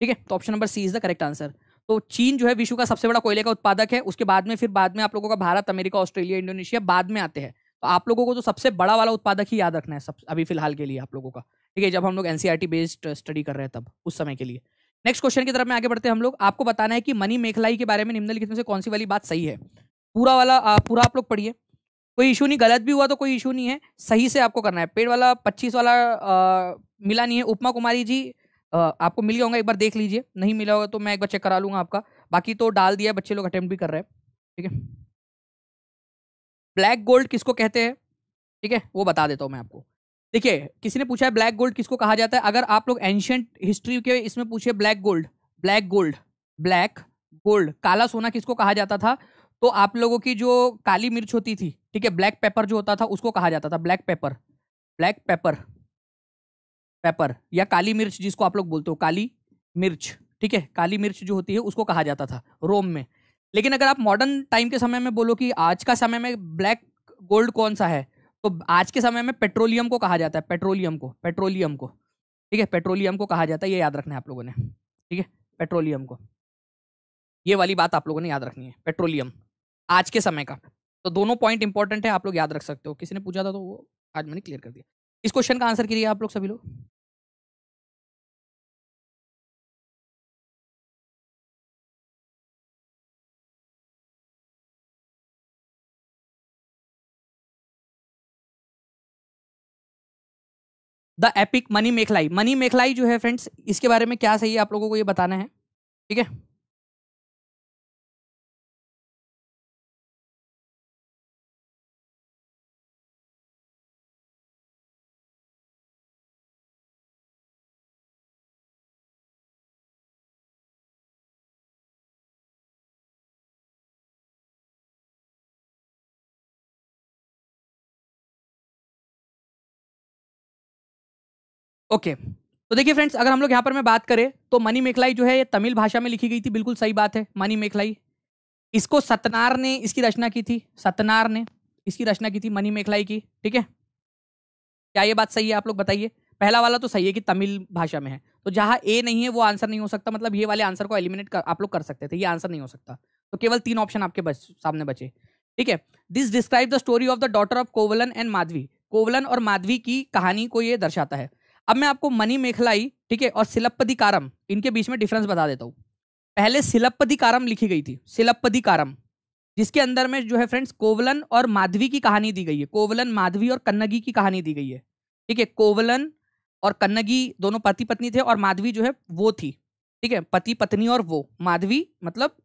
ठीक है। तो option number C is the correct answer. तो चीन जो है विश्व का सबसे बड़ा कोयले का उत्पादक है, उसके बाद में फिर बाद में आप लोगों का भारत, अमेरिका, ऑस्ट्रेलिया, इंडोनेशिया बाद में आते हैं। तो आप लोगों को तो सबसे बड़ा वाला उत्पादक ही याद रखना है सब अभी फिलहाल के लिए आप लोगों का, ठीक है, जब हम लोग एनसीईआरटी बेस्ड स्टडी कर रहे हैं तब उस समय के लिए। नेक्स्ट क्वेश्चन की तरफ में आगे बढ़ते हैं हम लोग। आपको बताना है कि मनी मेखलाई के बारे में निम्नलिखित में से कौन सी वाली बात सही है। पूरा वाला पूरा आप लोग पढ़िए, कोई इशू नहीं, गलत भी हुआ तो कोई इशू नहीं है, सही से आपको करना है। पेड़ वाला 25 वाला मिला नहीं है। उपमा कुमारी जी आपको मिल गया होगा, एक बार देख लीजिए, नहीं मिला होगा तो मैं एक बार चेक करा लूंगा आपका। बाकी तो डाल दिया, बच्चे लोग अटेम्प्ट भी कर रहे हैं, ठीक है। ब्लैक गोल्ड किसको कहते हैं, ठीक है, वो बता देता हूं मैं आपको। देखिए, किसी ने पूछा है ब्लैक गोल्ड किसको कहा जाता है। अगर आप लोग एंशियंट हिस्ट्री के इसमें पूछे black gold, black gold, black gold, काला सोना किसको कहा जाता था, तो आप लोगों की जो काली मिर्च होती थी, ठीक है, ब्लैक पेपर जो होता था उसको कहा जाता था black pepper, black pepper, paper या काली मिर्च जिसको आप लोग बोलते हो काली मिर्च, ठीक है, काली मिर्च जो होती है उसको कहा जाता था रोम में। लेकिन अगर आप मॉडर्न टाइम के समय में बोलो कि आज का समय में ब्लैक गोल्ड कौन सा है, तो आज के समय में पेट्रोलियम को कहा जाता है, पेट्रोलियम को, पेट्रोलियम को, ठीक है, पेट्रोलियम को कहा जाता है, ये याद रखना है आप लोगों ने, ठीक है, पेट्रोलियम को, ये वाली बात आप लोगों ने याद रखनी है, पेट्रोलियम आज के समय का। तो दोनों पॉइंट इंपॉर्टेंट है, आप लोग याद रख सकते हो। किसी ने पूछा था तो वो आज मैंने क्लियर कर दिया। इस क्वेश्चन का आंसर करिए आप लोग सभी लोग। द एपिक मनी मेखलाई, मनी मेखलाई जो है फ्रेंड्स, इसके बारे में क्या सही है आप लोगों को ये बताना है, ठीक है। ओके, तो देखिए फ्रेंड्स, अगर हम लोग यहाँ पर मैं बात करें तो मनी मेखलाई जो है ये तमिल भाषा में लिखी गई थी, बिल्कुल सही बात है। मनी मेखलाई, इसको सतनार ने इसकी रचना की थी, सतनार ने इसकी रचना की थी मनी मेखलाई की, ठीक है। क्या ये बात सही है आप लोग बताइए। पहला वाला तो सही है कि तमिल भाषा में है, तो जहां ए नहीं है वो आंसर नहीं हो सकता, मतलब ये वाले आंसर को एलिमिनेट कर आप लोग कर सकते थे, ये आंसर नहीं हो सकता। तो केवल 3 ऑप्शन आपके सामने बचे, ठीक है। This describe the story of the daughter of कोवलन and Madhavi, कोवलन और माधवी की कहानी को ये दर्शाता है। अब मैं आपको मनी मेखलाई, ठीक है, और सिलप्पदिकारम, इनके बीच में डिफरेंस बता देता हूं। पहले सिलप्पदिकारम लिखी गई थी, सिलप्पदिकारम, जिसके अंदर में जो है फ्रेंड्स कोवलन और माधवी की कहानी दी गई है, कोवलन, माधवी और कन्नगी की कहानी दी गई है, ठीक है। कोवलन और कन्नगी दोनों पति पत्नी थे, और माधवी जो है वो थी, ठीक है, पति पत्नी और वो, माधवी मतलब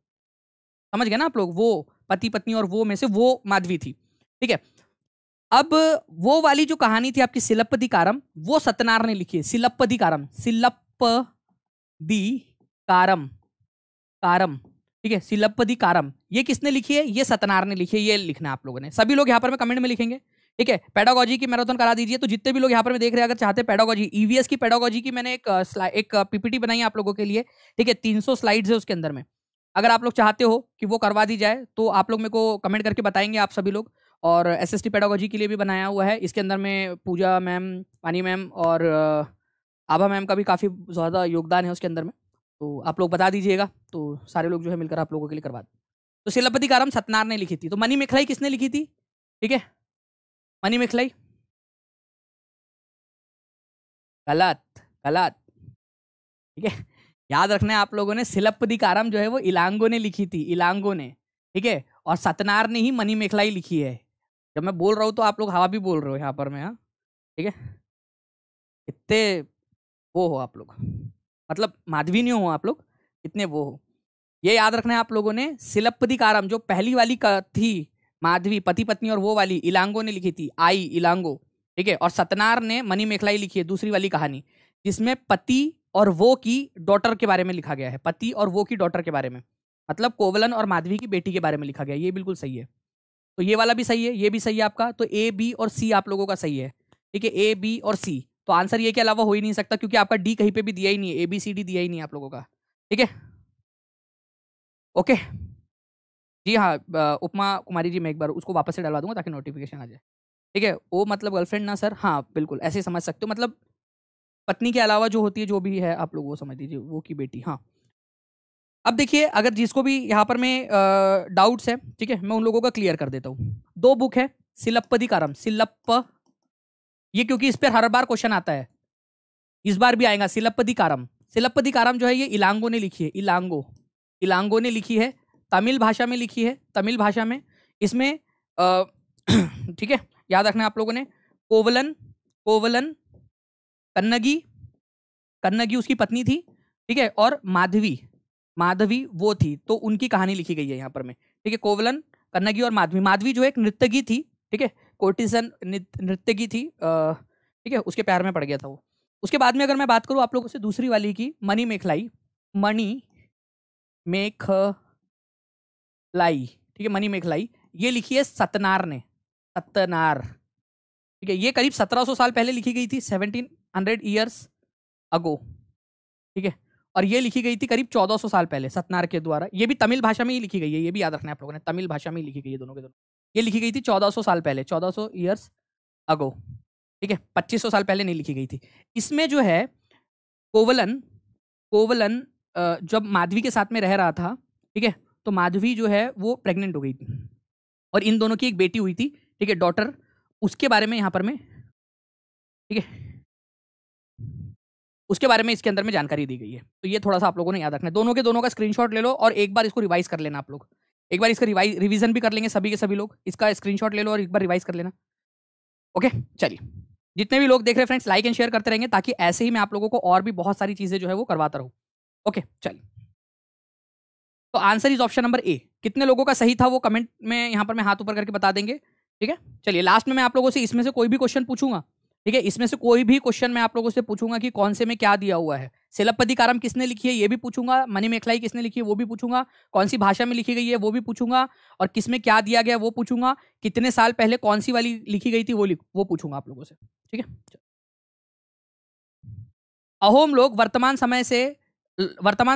समझ गए ना आप लोग, वो पति पत्नी और वो में से वो माधवी थी, ठीक है। अब वो वाली जो कहानी थी आपकी सिलप्पदिकारम, वो सत्यनारायण ने लिखी है, सिलप्पदिकारम, सिलप्पदिकारम, कारम, ठीक है, सिलप्पदिकारम, ये किसने लिखी है, ये सत्यनारायण ने लिखी है, ये लिखना है आप लोगों ने। सभी लोग यहाँ पर में कमेंट में लिखेंगे, ठीक है, पेडागोजी की मैराथन करा दीजिए। तो जितने भी लोग यहाँ पर मैं देख रहे हैं, अगर चाहते हैं पेडागोजी, ईवीएस की पेडागोजी की मैंने एक पीपीटी बनाई है आप लोगों के लिए, ठीक है, 300 स्लाइड्स है उसके अंदर में। अगर आप लोग चाहते हो कि वो करवा दी जाए तो आप लोग मेरे को कमेंट करके बताएंगे आप सभी लोग। और एसएसटी पेडागोजी के लिए भी बनाया हुआ है, इसके अंदर में पूजा मैम, पानी मैम और आभा मैम का भी काफ़ी ज़्यादा योगदान है उसके अंदर में। तो आप लोग बता दीजिएगा, तो सारे लोग जो है मिलकर आप लोगों के लिए करवा दें। तो सिलपति कारम सतनार ने लिखी थी। तो मनी मेखलाई किसने लिखी थी? ठीक है, मनी मेखलाई गलत, गलत। ठीक है, याद रखना है आप लोगों ने, सिलप्पदिकारम जो है वो इलांगो ने लिखी थी, इलांगो ने। ठीक है, और सतनार ने ही मनी मेखलाई लिखी है। जब मैं बोल रहा हूं तो आप लोग हवा भी बोल रहे हो यहाँ पर मैं। हाँ, ठीक है, इतने वो हो आप लोग, मतलब माधवी नहीं हो आप लोग, इतने वो हो। ये याद रखना है आप लोगों ने, सिलप्पदिकारम जो पहली वाली का थी, माधवी पति पत्नी, और वो वाली इलांगो ने लिखी थी, आई इलांगो। ठीक है, और सतनार ने मनी मेखलाई लिखी है, दूसरी वाली कहानी, जिसमें पति और वो की डॉटर के बारे में लिखा गया है, पति और वो की डॉटर के बारे में, मतलब कोवलन और माधवी की बेटी के बारे में लिखा गया है। ये बिल्कुल सही है। तो ये वाला भी सही है, ये भी सही है आपका। तो ए बी और सी आप लोगों का सही है। ठीक है, ए बी और सी। तो आंसर ये के अलावा हो ही नहीं सकता, क्योंकि आपका डी कहीं पे भी दिया ही नहीं है, ए बी सी डी दिया ही नहीं है आप लोगों का। ठीक है, ओके जी हाँ। उपमा कुमारी जी, मैं एक बार उसको वापस से डलवा दूंगा ताकि नोटिफिकेशन आ जाए। ठीक है, वो मतलब गर्लफ्रेंड ना सर, हाँ बिल्कुल ऐसे ही समझ सकते हो, मतलब पत्नी के अलावा जो होती है, जो भी है आप लोग वो समझ लीजिए, वो की बेटी। हाँ, अब देखिए, अगर जिसको भी यहाँ पर में डाउट्स है, ठीक है, मैं उन लोगों का क्लियर कर देता हूँ। दो बुक है, सिलप्पदिकारम, सिलप्प, ये क्योंकि इस पर हर बार क्वेश्चन आता है, इस बार भी आएगा। सिलप्पदिकारम, सिलप्पदिकारम जो है ये इलांगो ने लिखी है, इलांगो, इलांगो ने लिखी है, तमिल भाषा में लिखी है, तमिल भाषा में। इसमें ठीक है, याद रखना आप लोगों ने, कोवलन, कोवलन, कन्नगी, कन्नगी उसकी पत्नी थी, ठीक है, और माधवी, माधवी वो थी, तो उनकी कहानी लिखी गई है यहाँ पर में। ठीक है, कोवलन, कन्नगी और माधवी। माधवी जो एक नृत्यगी थी, ठीक है, कोर्टिजन नृत्यगी थी, ठीक है, उसके प्यार में पड़ गया था वो। उसके बाद में अगर मैं बात करूँ आप लोगों से दूसरी वाली की, मणि मेखलाई, मणि मेखलाई, ठीक है, मणि मेखलाई, ये लिखी है सतनार ने, सतनार। ठीक है, ये करीब 1700 साल पहले लिखी गई थी, 1700 ईयर्स अगो। ठीक है, और ये लिखी गई थी करीब 1400 साल पहले सतनार के द्वारा। ये भी तमिल भाषा में ही लिखी गई है, ये भी याद रखना है आप लोगों ने, तमिल भाषा में ही लिखी गई है दोनों के दोनों। ये लिखी गई थी 1400 साल पहले, 1400 ईयर्स अगो। ठीक है, 2500 साल पहले नहीं लिखी गई थी। इसमें जो है कोवलन, कोवलन जब माधवी के साथ में रह रहा था, ठीक है, तो माधवी जो है वो प्रेग्नेंट हो गई थी, और इन दोनों की एक बेटी हुई थी, ठीक है, डॉटर, उसके बारे में यहाँ पर में, ठीक है, उसके बारे में इसके अंदर में जानकारी दी गई है। तो ये थोड़ा सा आप लोगों ने याद रखना है। दोनों के दोनों का स्क्रीनशॉट ले लो और एक बार इसको रिवाइज कर लेना आप लोग। एक बार इसका रिवीजन भी कर लेंगे सभी के सभी लोग, इसका स्क्रीनशॉट ले लो और एक बार रिवाइज कर लेना। ओके, चलिए, जितने भी लोग देख रहे हैं फ्रेंड्स, लाइक एंड शेयर करते रहेंगे, ताकि ऐसे ही मैं आप लोगों को और भी बहुत सारी चीजें जो है वो करवाता रहूं। ओके, चलिए, तो answer is option number A. कितने लोगों का सही था वो कमेंट में यहाँ पर मैं हाथ ऊपर करके बता देंगे। ठीक है, चलिए, लास्ट में मैं आप लोगों से इसमें से कोई भी क्वेश्चन पूछूंगा। ठीक है, इसमें से कोई भी क्वेश्चन मैं आप लोगों से पूछूंगा कि कौन से में क्या दिया हुआ है। सिलप्पदिकारम किसने लिखी है ये भी पूछूंगा, मणि मेखलाई किसने लिखी है वो भी पूछूंगा, कौन सी भाषा में लिखी गई है वो भी पूछूंगा, और किसमें क्या दिया गया वो पूछूंगा, कितने साल पहले कौन सी वाली लिखी गई थी वो पूछूंगा आप लोगों से। ठीक है, अहोम लोग वर्तमान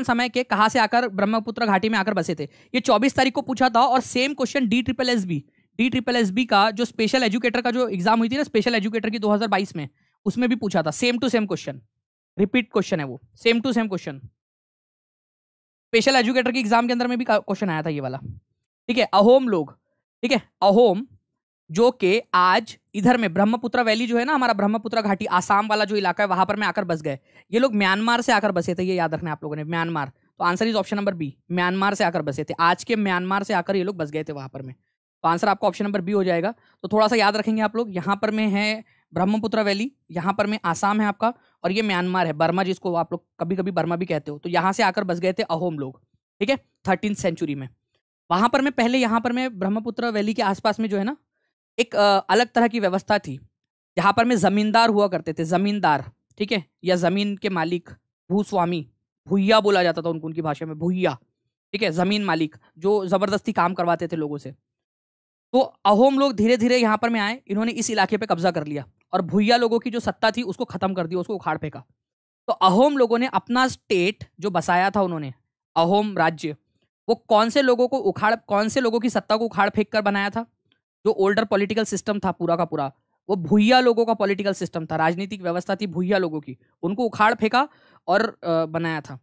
समय के कहां से आकर ब्रह्मपुत्र घाटी में आकर बसे थे? ये 24 तारीख को पूछा था, और same question D triple S B का जो स्पेशल एजुकेटर का जो एग्जाम हुई थी ना, स्पेशल एजुकेटर की 2022 में, उसमें भी पूछा था। Same to same question, repeat question है वो, same to same question. Special educator के एग्जाम के अंदर में भी क्वेश्चन आया था ये वाला। ठीक है, अहोम लोग, ठीक है, अहोम जो कि आज इधर में ब्रह्मपुत्र वैली जो है ना, हमारा ब्रह्मपुत्र घाटी आसाम वाला जो इलाका है, वहां पर में आकर बस गए। ये लोग म्यांमार से आकर बसे थे, ये याद रखना है आप लोगों ने, म्यांमार। तो answer is option number B, Myanmar से आकर बसे थे। आज के म्यांमार से आकर ये लोग बस गए थे वहां पर में। तो आंसर आपका ऑप्शन नंबर बी हो जाएगा। तो थोड़ा सा याद रखेंगे आप लोग, यहाँ पर में है ब्रह्मपुत्र वैली, यहाँ पर में आसाम है आपका, और ये म्यांमार है, बर्मा जिसको आप लोग कभी कभी बर्मा भी कहते हो। तो यहाँ से आकर बस गए थे अहोम लोग, ठीक है, 13th सेंचुरी में। वहां पर में पहले यहाँ पर में ब्रह्मपुत्र वैली के आसपास में जो है ना, एक अलग तरह की व्यवस्था थी, जहां पर में जमींदार हुआ करते थे, जमींदार, ठीक है, या जमीन के मालिक, भूस्वामी, भुइया बोला जाता था उनको, उनकी भाषा में भुइया। ठीक है, जमीन मालिक जो जबरदस्ती काम करवाते थे लोगों से। तो अहोम लोग धीरे धीरे यहाँ पर में आए, इन्होंने इस इलाके पे कब्जा कर लिया और भूया लोगों की जो सत्ता थी उसको खत्म कर दिया, उसको उखाड़ फेंका। तो अहोम लोगों ने अपना स्टेट जो बसाया था उन्होंने, अहोम राज्य, वो कौन से लोगों को उखाड़, कौन से लोगों की सत्ता को उखाड़ फेंक कर बनाया था? जो ओल्डर पॉलिटिकल सिस्टम था पूरा का पूरा, वो भूया लोगों का पॉलिटिकल सिस्टम था, राजनीतिक व्यवस्था थी भूया लोगों की, उनको उखाड़ फेंका और बनाया था।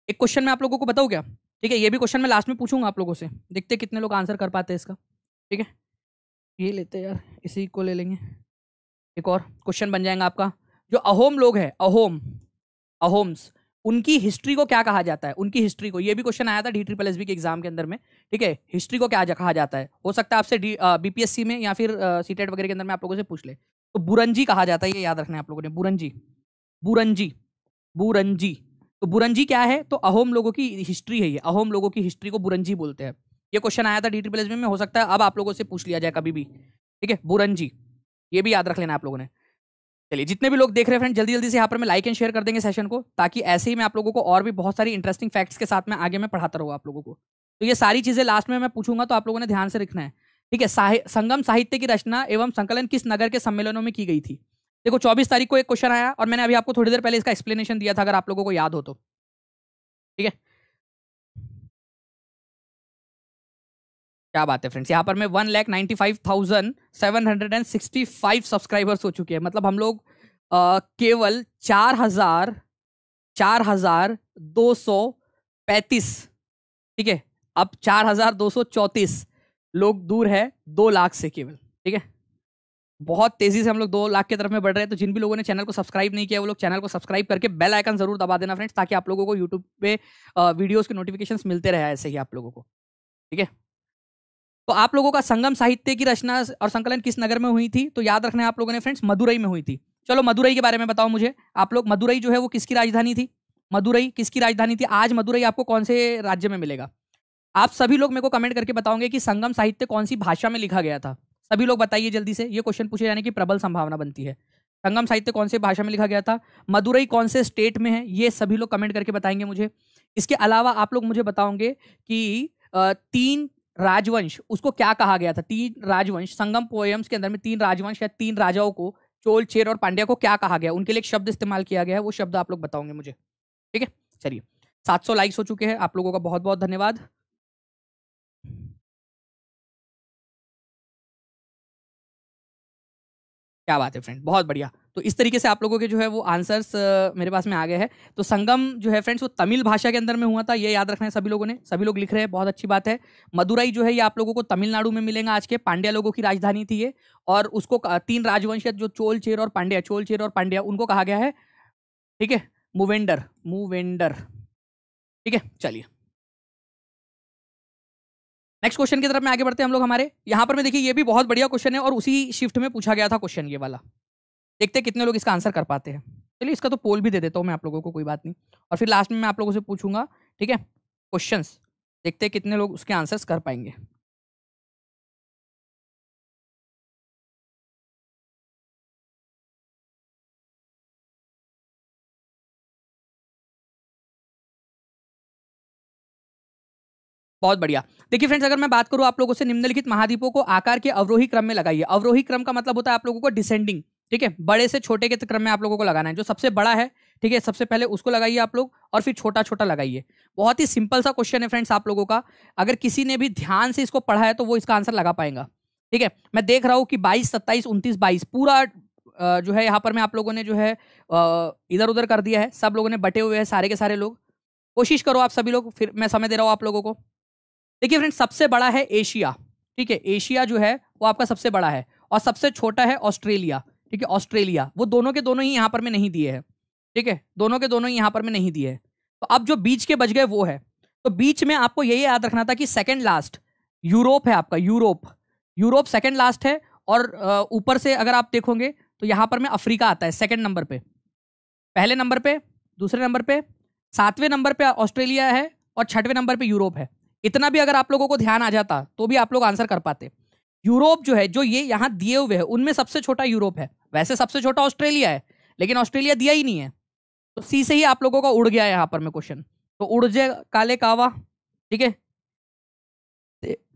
एक क्वेश्चन मैं आप लोगों को बताऊं क्या? ठीक है, ये भी क्वेश्चन मैं लास्ट में पूछूंगा आप लोगों से, देखते कितने लोग आंसर कर पाते हैं इसका। ठीक है, ये लेते हैं यार, इसी को ले लेंगे। एक और क्वेश्चन बन जाएगा आपका। जो अहोम लोग हैं, अहोम, अहोम्स, उनकी हिस्ट्री को क्या कहा जाता है? उनकी हिस्ट्री को, ये भी क्वेश्चन आया था DSSB के एग्जाम के अंदर में। ठीक है, हिस्ट्री को क्या कहा जाता है? हो सकता है आपसे BPSC में या फिर सीटेट वगैरह के अंदर में आप लोगों से पूछ ले। तो बुरंजी कहा जाता है, ये याद रखना है आप लोगों ने, बुरंजी, बुरंजी, बुरंजी। तो बुरंजी क्या है? तो अहोम लोगों की हिस्ट्री है ये, अहोम लोगों की हिस्ट्री को बुरंजी बोलते हैं। ये क्वेश्चन आया था DSSB में, हो सकता है अब आप लोगों से पूछ लिया जाए कभी भी। ठीक है, बुरंजी, ये भी याद रख लेना आप लोगों ने। चलिए, जितने भी लोग देख रहे हैं फ्रेंड, जल्दी जल्दी से यहाँ पर मैं लाइक एंड शेयर कर देंगे सेशन को, ताकि ऐसे ही मैं आप लोगों को और भी बहुत सारी इंटरेस्टिंग फैक्ट्स के साथ में आगे मैं पढ़ाता रहूँ आप लोगों को। तो ये सारी चीजें लास्ट में मैं पूछूंगा, तो आप लोगों ने ध्यान से लिखना है। ठीक है, संगम साहित्य की रचना एवं संकलन किस नगर के सम्मेलनों में की गई थी? देखो 24 तारीख को एक क्वेश्चन आया और मैंने अभी आपको थोड़ी देर पहले इसका एक्सप्लेनेशन दिया था, अगर आप लोगों को याद हो तो। ठीक है, क्या बात है फ्रेंड्स, यहाँ पर मैं 1,95,765 सब्सक्राइबर्स हो चुके हैं। मतलब हम लोग केवल 4,235, ठीक है, अब 4,234 लोग दूर है 2 लाख से केवल। ठीक है, बहुत तेजी से हम लोग 2 लाख की तरफ में बढ़ रहे हैं। तो जिन भी लोगों ने चैनल को सब्सक्राइब नहीं किया, वो लोग चैनल को सब्सक्राइब करके बेल आइकन जरूर दबा देना फ्रेंड्स, ताकि आप लोगों को यूट्यूब पे वीडियोस के नोटिफिकेशंस मिलते रहे ऐसे ही आप लोगों को। ठीक है, तो आप लोगों का संगम साहित्य की रचना और संकलन किस नगर में हुई थी? तो याद रखना है आप लोगों ने फ्रेंड्स, मदुरई में हुई थी। चलो मदुरई के बारे में बताओ मुझे आप लोग, मदुरई जो है वो किसकी राजधानी थी? मदुरई किसकी राजधानी थी? आज मदुरई आपको कौन से राज्य में मिलेगा? आप सभी लोग मेरे को कमेंट करके बताओगे कि संगम साहित्य कौन सी भाषा में लिखा गया था। सभी लोग बताइए जल्दी से, ये क्वेश्चन पूछे जाने की प्रबल संभावना बनती है। संगम साहित्य कौन से भाषा में लिखा गया था? मदुरई कौन से स्टेट में है? ये सभी लोग कमेंट करके बताएंगे मुझे। इसके अलावा आप लोग मुझे बताओगे कि 3 राजवंश, उसको क्या कहा गया था? 3 राजवंश, संगम पोएम्स के अंदर में 3 राजवंश या 3 राजाओं को, चोल, चेर और पांड्या को क्या कहा गया? उनके लिए एक शब्द इस्तेमाल किया गया है, वो शब्द आप लोग बताओगे मुझे। ठीक है, चलिए 700 लाइक्स हो चुके हैं, आप लोगों का बहुत बहुत धन्यवाद। क्या बात है फ्रेंड, बहुत बढ़िया। तो इस तरीके से आप लोगों के जो है वो आंसर्स मेरे पास में आ गए हैं। तो संगम जो है फ्रेंड्स वो तमिल भाषा के अंदर में हुआ था, ये याद रखना है सभी लोगों ने। सभी लोग लिख रहे हैं, बहुत अच्छी बात है। मदुरई जो है ये आप लोगों को तमिलनाडु में मिलेगा, आज के पांड्या लोगों की राजधानी थी ये। और उसको 3 राजवंश जो चोल, चेर और पांड्या, चोल, चेर और पांड्या, उनको कहा गया है, ठीक है, मूवेंडर, मूवेंडर। ठीक है, चलिए नेक्स्ट क्वेश्चन की तरफ में आगे बढ़ते हैं हम लोग हमारे। यहां पर में देखिए, ये भी बहुत बढ़िया क्वेश्चन है और उसी शिफ्ट में पूछा गया था क्वेश्चन ये वाला। देखते हैं कितने लोग इसका आंसर कर पाते हैं। चलिए इसका तो पोल भी दे देता हूं मैं आप लोगों को, कोई बात नहीं। और फिर लास्ट में मैं आप लोगों से पूछूंगा, ठीक है, क्वेश्चंस। देखते हैं कितने लोग उसके आंसर्स कर पाएंगे। बहुत बढ़िया। देखिए फ्रेंड्स, अगर मैं बात करूं आप लोगों से, निम्नलिखित महाद्वीपों को आकार के अवरोही क्रम में लगाइए। अवरोही क्रम का मतलब होता है आप लोगों को डिसेंडिंग। ठीक है, बड़े से छोटे के क्रम में आप लोगों को लगाना है। जो सबसे बड़ा है, ठीक है, सबसे पहले उसको लगाइए आप लोग, और फिर छोटा छोटा लगाइए। बहुत ही सिंपल सा क्वेश्चन है फ्रेंड्स आप लोगों का। अगर किसी ने भी ध्यान से इसको पढ़ा है तो वो इसका आंसर लगा पाएगा। ठीक है, मैं देख रहा हूं कि 22, 27, 29, 22 पूरा जो है यहाँ पर में आप लोगों ने जो है इधर उधर कर दिया है। सब लोगों ने बटे हुए हैं, सारे के सारे लोग। कोशिश करो आप सभी लोग, फिर मैं समय दे रहा हूँ आप लोगों को। देखिए फ्रेंड्स, सबसे बड़ा है एशिया। ठीक है, एशिया जो है वो आपका सबसे बड़ा है, और सबसे छोटा है ऑस्ट्रेलिया। ठीक है, ऑस्ट्रेलिया, वो दोनों के दोनों ही यहां पर में नहीं दिए हैं। ठीक है, दोनों के दोनों ही यहां पर में नहीं दिए हैं। तो अब जो बीच के बच गए वो है। तो बीच में आपको यही याद रखना था कि सेकंड लास्ट यूरोप है आपका, यूरोप, यूरोप सेकंड लास्ट है। और ऊपर से अगर आप देखोगे तो यहां पर में अफ्रीका आता है सेकंड नंबर पे, पहले नंबर पे, दूसरे नंबर पे, 7वें नंबर पे ऑस्ट्रेलिया है, और 6वें नंबर पे यूरोप है। इतना भी अगर आप लोगों को ध्यान आ जाता तो भी आप लोग आंसर कर पाते। यूरोप जो है, जो ये यहां दिए हुए हैं, उनमें सबसे छोटा यूरोप है। वैसे सबसे छोटा ऑस्ट्रेलिया है, लेकिन ऑस्ट्रेलिया दिया ही नहीं है। तो सी से ही आप लोगों का उड़ गया यहां पर में क्वेश्चन। तो उड़ जे काले कावा, ठीक है,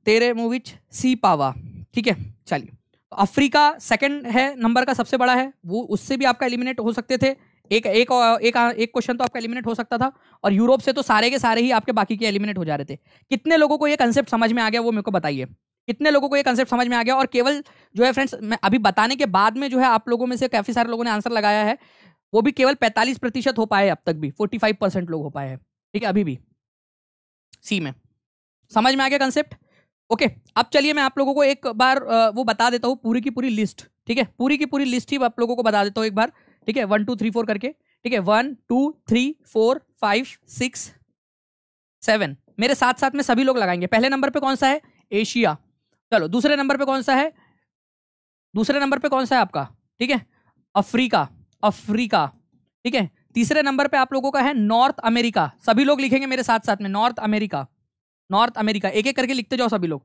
तेरे मुंह विच सी पावा। ठीक है, चलिए। तो अफ्रीका सेकंड है नंबर का, सबसे बड़ा है वो, उससे भी आपका एलिमिनेट हो सकते थे, एक क्वेश्चन तो आपका एलिमिनेट हो सकता था। और यूरोप से तो सारे के सारे ही आपके बाकी के एलिमिनेट हो जा रहे थे। कितने लोगों को ये कंसेप्ट समझ में आ गया वो मेरे को बताइए, कितने लोगों को ये कंसेप्ट समझ में आ गया? और केवल जो है फ्रेंड्स, मैं अभी बताने के बाद में जो है आप लोगों में से काफी सारे लोगों ने आंसर लगाया है, वो भी केवल 45% हो पाए अब तक भी, 45% लोग हो पाए हैं, ठीक है, अभी भी सी में। समझ में आ गया कंसेप्ट? ओके, अब चलिए मैं आप लोगों को एक बार वो बता देता हूँ पूरी की पूरी लिस्ट, ठीक है, पूरी की पूरी लिस्ट ही आप लोगों को बता देता हूँ एक बार, ठीक है, 1 2 3 4 करके, ठीक है, 1 2 3 4 5 6 7, मेरे साथ साथ में सभी लोग लगाएंगे। पहले नंबर पे कौन सा है? एशिया। चलो, दूसरे नंबर पे कौन सा है? दूसरे नंबर पे कौन सा है आपका? ठीक है, अफ्रीका, अफ्रीका, ठीक है। तीसरे नंबर पे आप लोगों का है नॉर्थ अमेरिका, सभी लोग लिखेंगे मेरे साथ साथ में, नॉर्थ अमेरिका, नॉर्थ अमेरिका, एक एक करके लिखते जाओ सभी लोग,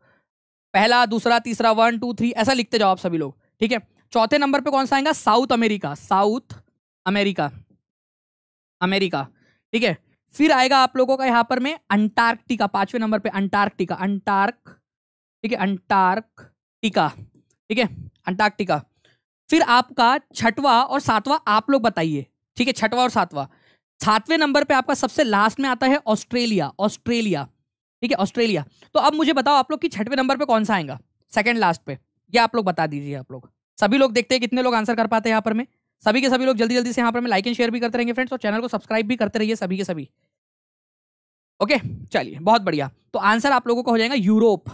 पहला दूसरा तीसरा 1 2 3 ऐसा लिखते जाओ आप सभी लोग, ठीक है। चौथे नंबर पे कौन सा आएगा? South America, south America, America, ठीक है। फिर आएगा आप लोगों का यहां पर में अंटार्कटिका, पांचवें नंबर पे अंटार्कटिका, ठीक है, अंटार्कटिका, ठीक है, अंटार्कटिका। फिर आपका छठवां और सातवां आप लोग बताइए, ठीक है, छठवां और सातवां। सातवें नंबर पे आपका सबसे लास्ट में आता है ऑस्ट्रेलिया, ऑस्ट्रेलिया, ठीक है, ऑस्ट्रेलिया। तो अब मुझे बताओ आप लोग कि छठवें नंबर पे कौन सा आएगा सेकंड लास्ट पे, ये आप लोग बता दीजिए। आप लोग सभी लोग देखते हैं कितने लोग आंसर कर पाते हैं यहाँ पर में, सभी के सभी लोग जल्दी जल्दी से यहाँ पर में लाइक एंड शेयर भी करते रहेंगे फ्रेंड्स, और चैनल को सब्सक्राइब भी करते रहिए सभी के सभी। ओके, चलिए, बहुत बढ़िया। तो आंसर आप लोगों का हो जाएगा यूरोप,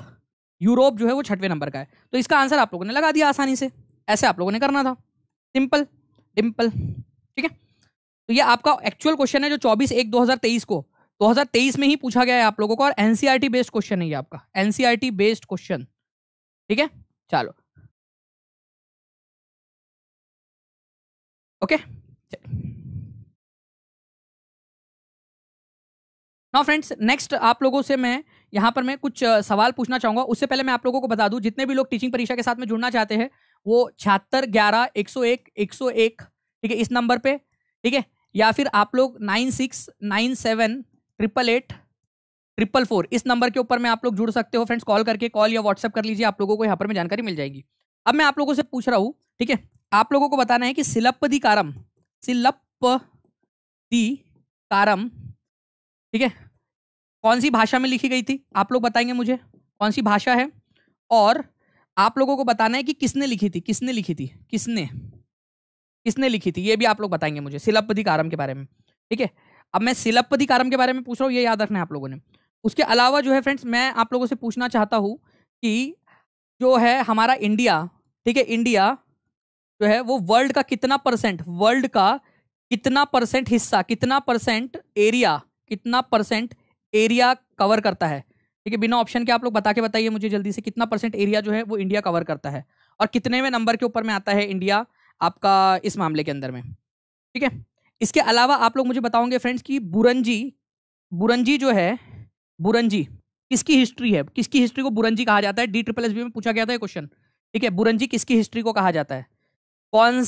यूरोप जो है वो छठवें नंबर का है। तो इसका आंसर आप लोगों ने लगा दिया आसानी से, ऐसे आप लोगों ने करना था, सिंपल डिम्पल, ठीक है। तो ये आपका एक्चुअल क्वेश्चन है जो 24/1/2023 को 2023 में ही पूछा गया है आप लोगों को, और एनसीईआरटी बेस्ड क्वेश्चन है ये आपका, एनसीईआरटी बेस्ड क्वेश्चन, ठीक है। चलो, ओके, नाउ फ्रेंड्स, नेक्स्ट आप लोगों से मैं यहाँ पर मैं कुछ सवाल पूछना चाहूंगा। उससे पहले मैं आप लोगों को बता दूं, जितने भी लोग टीचिंग परीक्षा के साथ में जुड़ना चाहते हैं वो 7611 101 ठीक है, इस नंबर पे, ठीक है, या फिर आप लोग 9697888844 इस नंबर के ऊपर में आप लोग जुड़ सकते हो फ्रेंड्स, कॉल करके, कॉल या व्हाट्सएप कर लीजिए, आप लोगों को यहाँ पर में जानकारी मिल जाएगी। अब मैं आप लोगों से पूछ रहा हूँ, ठीक है, आप लोगों को बताना है कि सिलप्पदिकारम, सिलप्पदिकारम, ठीक है, कौन सी भाषा में लिखी गई थी? आप लोग बताएंगे मुझे कौन सी भाषा है, और आप लोगों को बताना है कि किसने लिखी थी, किसने लिखी थी, किसने लिखी थी, ये भी आप लोग बताएंगे मुझे सिलप्पदिकारम के बारे में, ठीक है। अब मैं सिलप्पदिकारम के बारे में पूछ रहा हूँ, ये याद रखना है आप लोगों ने। उसके अलावा जो है फ्रेंड्स, मैं आप लोगों से पूछना चाहता हूँ कि जो है हमारा इंडिया, ठीक है, इंडिया जो है वो वर्ल्ड का कितना परसेंट, वर्ल्ड का कितना परसेंट हिस्सा, कितना परसेंट एरिया, कितना परसेंट एरिया कवर करता है, ठीक है, बिना ऑप्शन के आप लोग बता के बताइए मुझे जल्दी से, कितना परसेंट एरिया जो है वो इंडिया कवर करता है, और कितनेवें नंबर के ऊपर में आता है इंडिया आपका इस मामले के अंदर में, ठीक है। इसके अलावा आप लोग मुझे बताओगे फ्रेंड्स कि बुरंजी, बुरंजी जो है, बुरंजी किसकी हिस्ट्री है, किसकी हिस्ट्री को बुरंजी कहा जाता है? DSSB में पूछा गया था ये क्वेश्चन, ठीक है, बुरंजी किसकी हिस्ट्री को कहा जाता है? कौन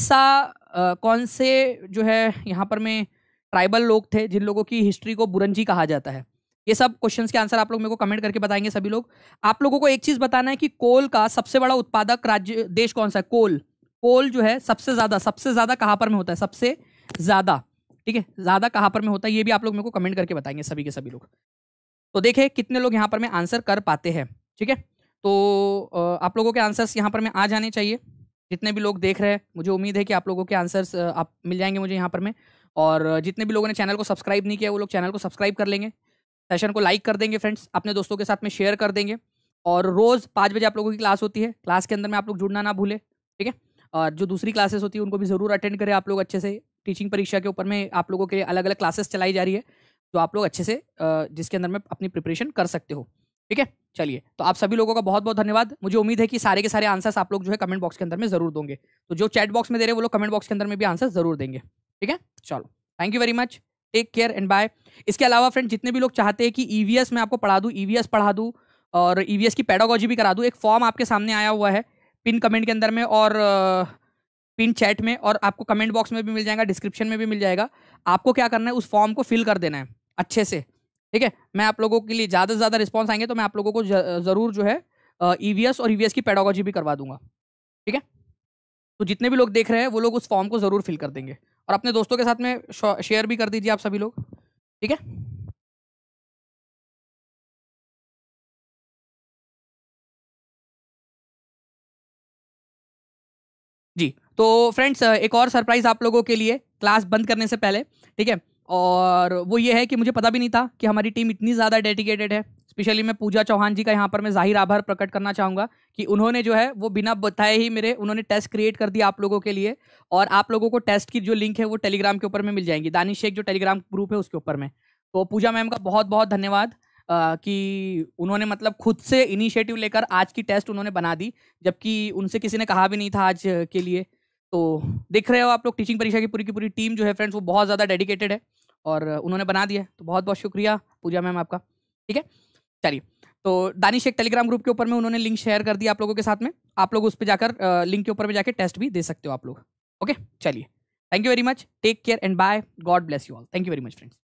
से जो है यहाँ पर में ट्राइबल लोग थे जिन लोगों की हिस्ट्री को बुरंजी कहा जाता है? ये सब क्वेश्चंस के आंसर आप लोग मेरे को कमेंट करके बताएंगे सभी लोग। आप लोगों को एक चीज बताना है कि कोल का सबसे बड़ा उत्पादक राज्य देश कौन सा है? कोल, कोल जो है सबसे ज्यादा कहां पर में होता है? सबसे ज्यादा, ठीक है, ज्यादा कहां पर में होता है, ये भी आप लोग मेरे को कमेंट करके बताएंगे सभी के सभी लोग। तो देखिए कितने लोग यहाँ पर में आंसर कर पाते हैं, ठीक है। तो आप लोगों के आंसर्स यहाँ पर में आ जाने चाहिए, जितने भी लोग देख रहे हैं, मुझे उम्मीद है कि आप लोगों के आंसर्स आप मिल जाएंगे मुझे यहाँ पर में। और जितने भी लोगों ने चैनल को सब्सक्राइब नहीं किया वो लोग चैनल को सब्सक्राइब कर लेंगे, सेशन को लाइक कर देंगे फ्रेंड्स, अपने दोस्तों के साथ में शेयर कर देंगे। और रोज 5 बजे आप लोगों की क्लास होती है, क्लास के अंदर में आप लोग जुड़ना ना भूले, ठीक है। और जो दूसरी क्लासेस होती है उनको भी जरूर अटेंड करें आप लोग अच्छे से। टीचिंग परीक्षा के ऊपर में आप लोगों के अलग अलग क्लासेस चलाई जा रही है, जो आप लोग अच्छे से जिसके अंदर में अपनी प्रिपरेशन कर सकते हो, ठीक है। चलिए, तो आप सभी लोगों का बहुत बहुत धन्यवाद। मुझे उम्मीद है कि सारे के सारे आंसर्स आप लोग जो है कमेंट बॉक्स के अंदर में जरूर दोगे। तो जो चैट बॉक्स में दे रहे हैं वो लोग कमेंट बॉक्स के अंदर में भी आंसर जरूर देंगे, ठीक है। चलो, thank you very much, take care and bye. इसके अलावा फ्रेंड, जितने भी लोग चाहते हैं कि ईवीएस में आपको पढ़ा दूं, ईवीएस पढ़ा दूं और ईवीएस की पेडागोजी भी करा दूं, एक फॉर्म आपके सामने आया हुआ है पिन कमेंट के अंदर में और पिन चैट में, और आपको कमेंट बॉक्स में भी मिल जाएगा, डिस्क्रिप्शन में भी मिल जाएगा। आपको क्या करना है, उस फॉर्म को फिल कर देना है अच्छे से, ठीक है। मैं आप लोगों के लिए ज़्यादा से ज़्यादा रिस्पॉन्स आएंगे तो मैं आप लोगों को ज़रूर जो है ईवीएस और ईवीएस की पेडागोजी भी करवा दूंगा। ठीक है, तो जितने भी लोग देख रहे हैं वो लोग उस फॉर्म को जरूर फिल कर देंगे और अपने दोस्तों के साथ में शेयर भी कर दीजिए आप सभी लोग। ठीक है, जी। तो फ्रेंड्स एक और सरप्राइज आप लोगों के लिए क्लास बंद करने से पहले, ठीक है, और वो ये है कि मुझे पता भी नहीं था कि हमारी टीम इतनी ज़्यादा डेडिकेटेड है। स्पेशली मैं पूजा चौहान जी का यहाँ पर मैं जाहिर आभार प्रकट करना चाहूँगा कि उन्होंने जो है वो बिना बताए ही मेरे उन्होंने टेस्ट क्रिएट कर दिया आप लोगों के लिए। और आप लोगों को टेस्ट की जो लिंक है वो टेलीग्राम के ऊपर में मिल जाएंगी, दानिश शेख जो टेलीग्राम ग्रुप है उसके ऊपर में। तो पूजा मैम का बहुत बहुत धन्यवाद कि उन्होंने मतलब खुद से इनिशिएटिव लेकर आज की टेस्ट उन्होंने बना दी, जबकि उनसे किसी ने कहा भी नहीं था आज के लिए। तो देख रहे हो आप लोग, टीचिंग परीक्षा की पूरी टीम जो है फ्रेंड्स वो बहुत ज़्यादा डेडिकेटेड है और उन्होंने बना दिया है। तो बहुत बहुत शुक्रिया पूजा मैम आपका। ठीक है, चलिए। तो दानिश एक टेलीग्राम ग्रुप के ऊपर में उन्होंने लिंक शेयर कर दिया आप लोगों के साथ में, आप लोग उस पर जाकर लिंक के ऊपर में जाकर टेस्ट भी दे सकते हो आप लोग। ओके, चलिए, thank you very much, take care and bye, God bless you all, thank you very much friends.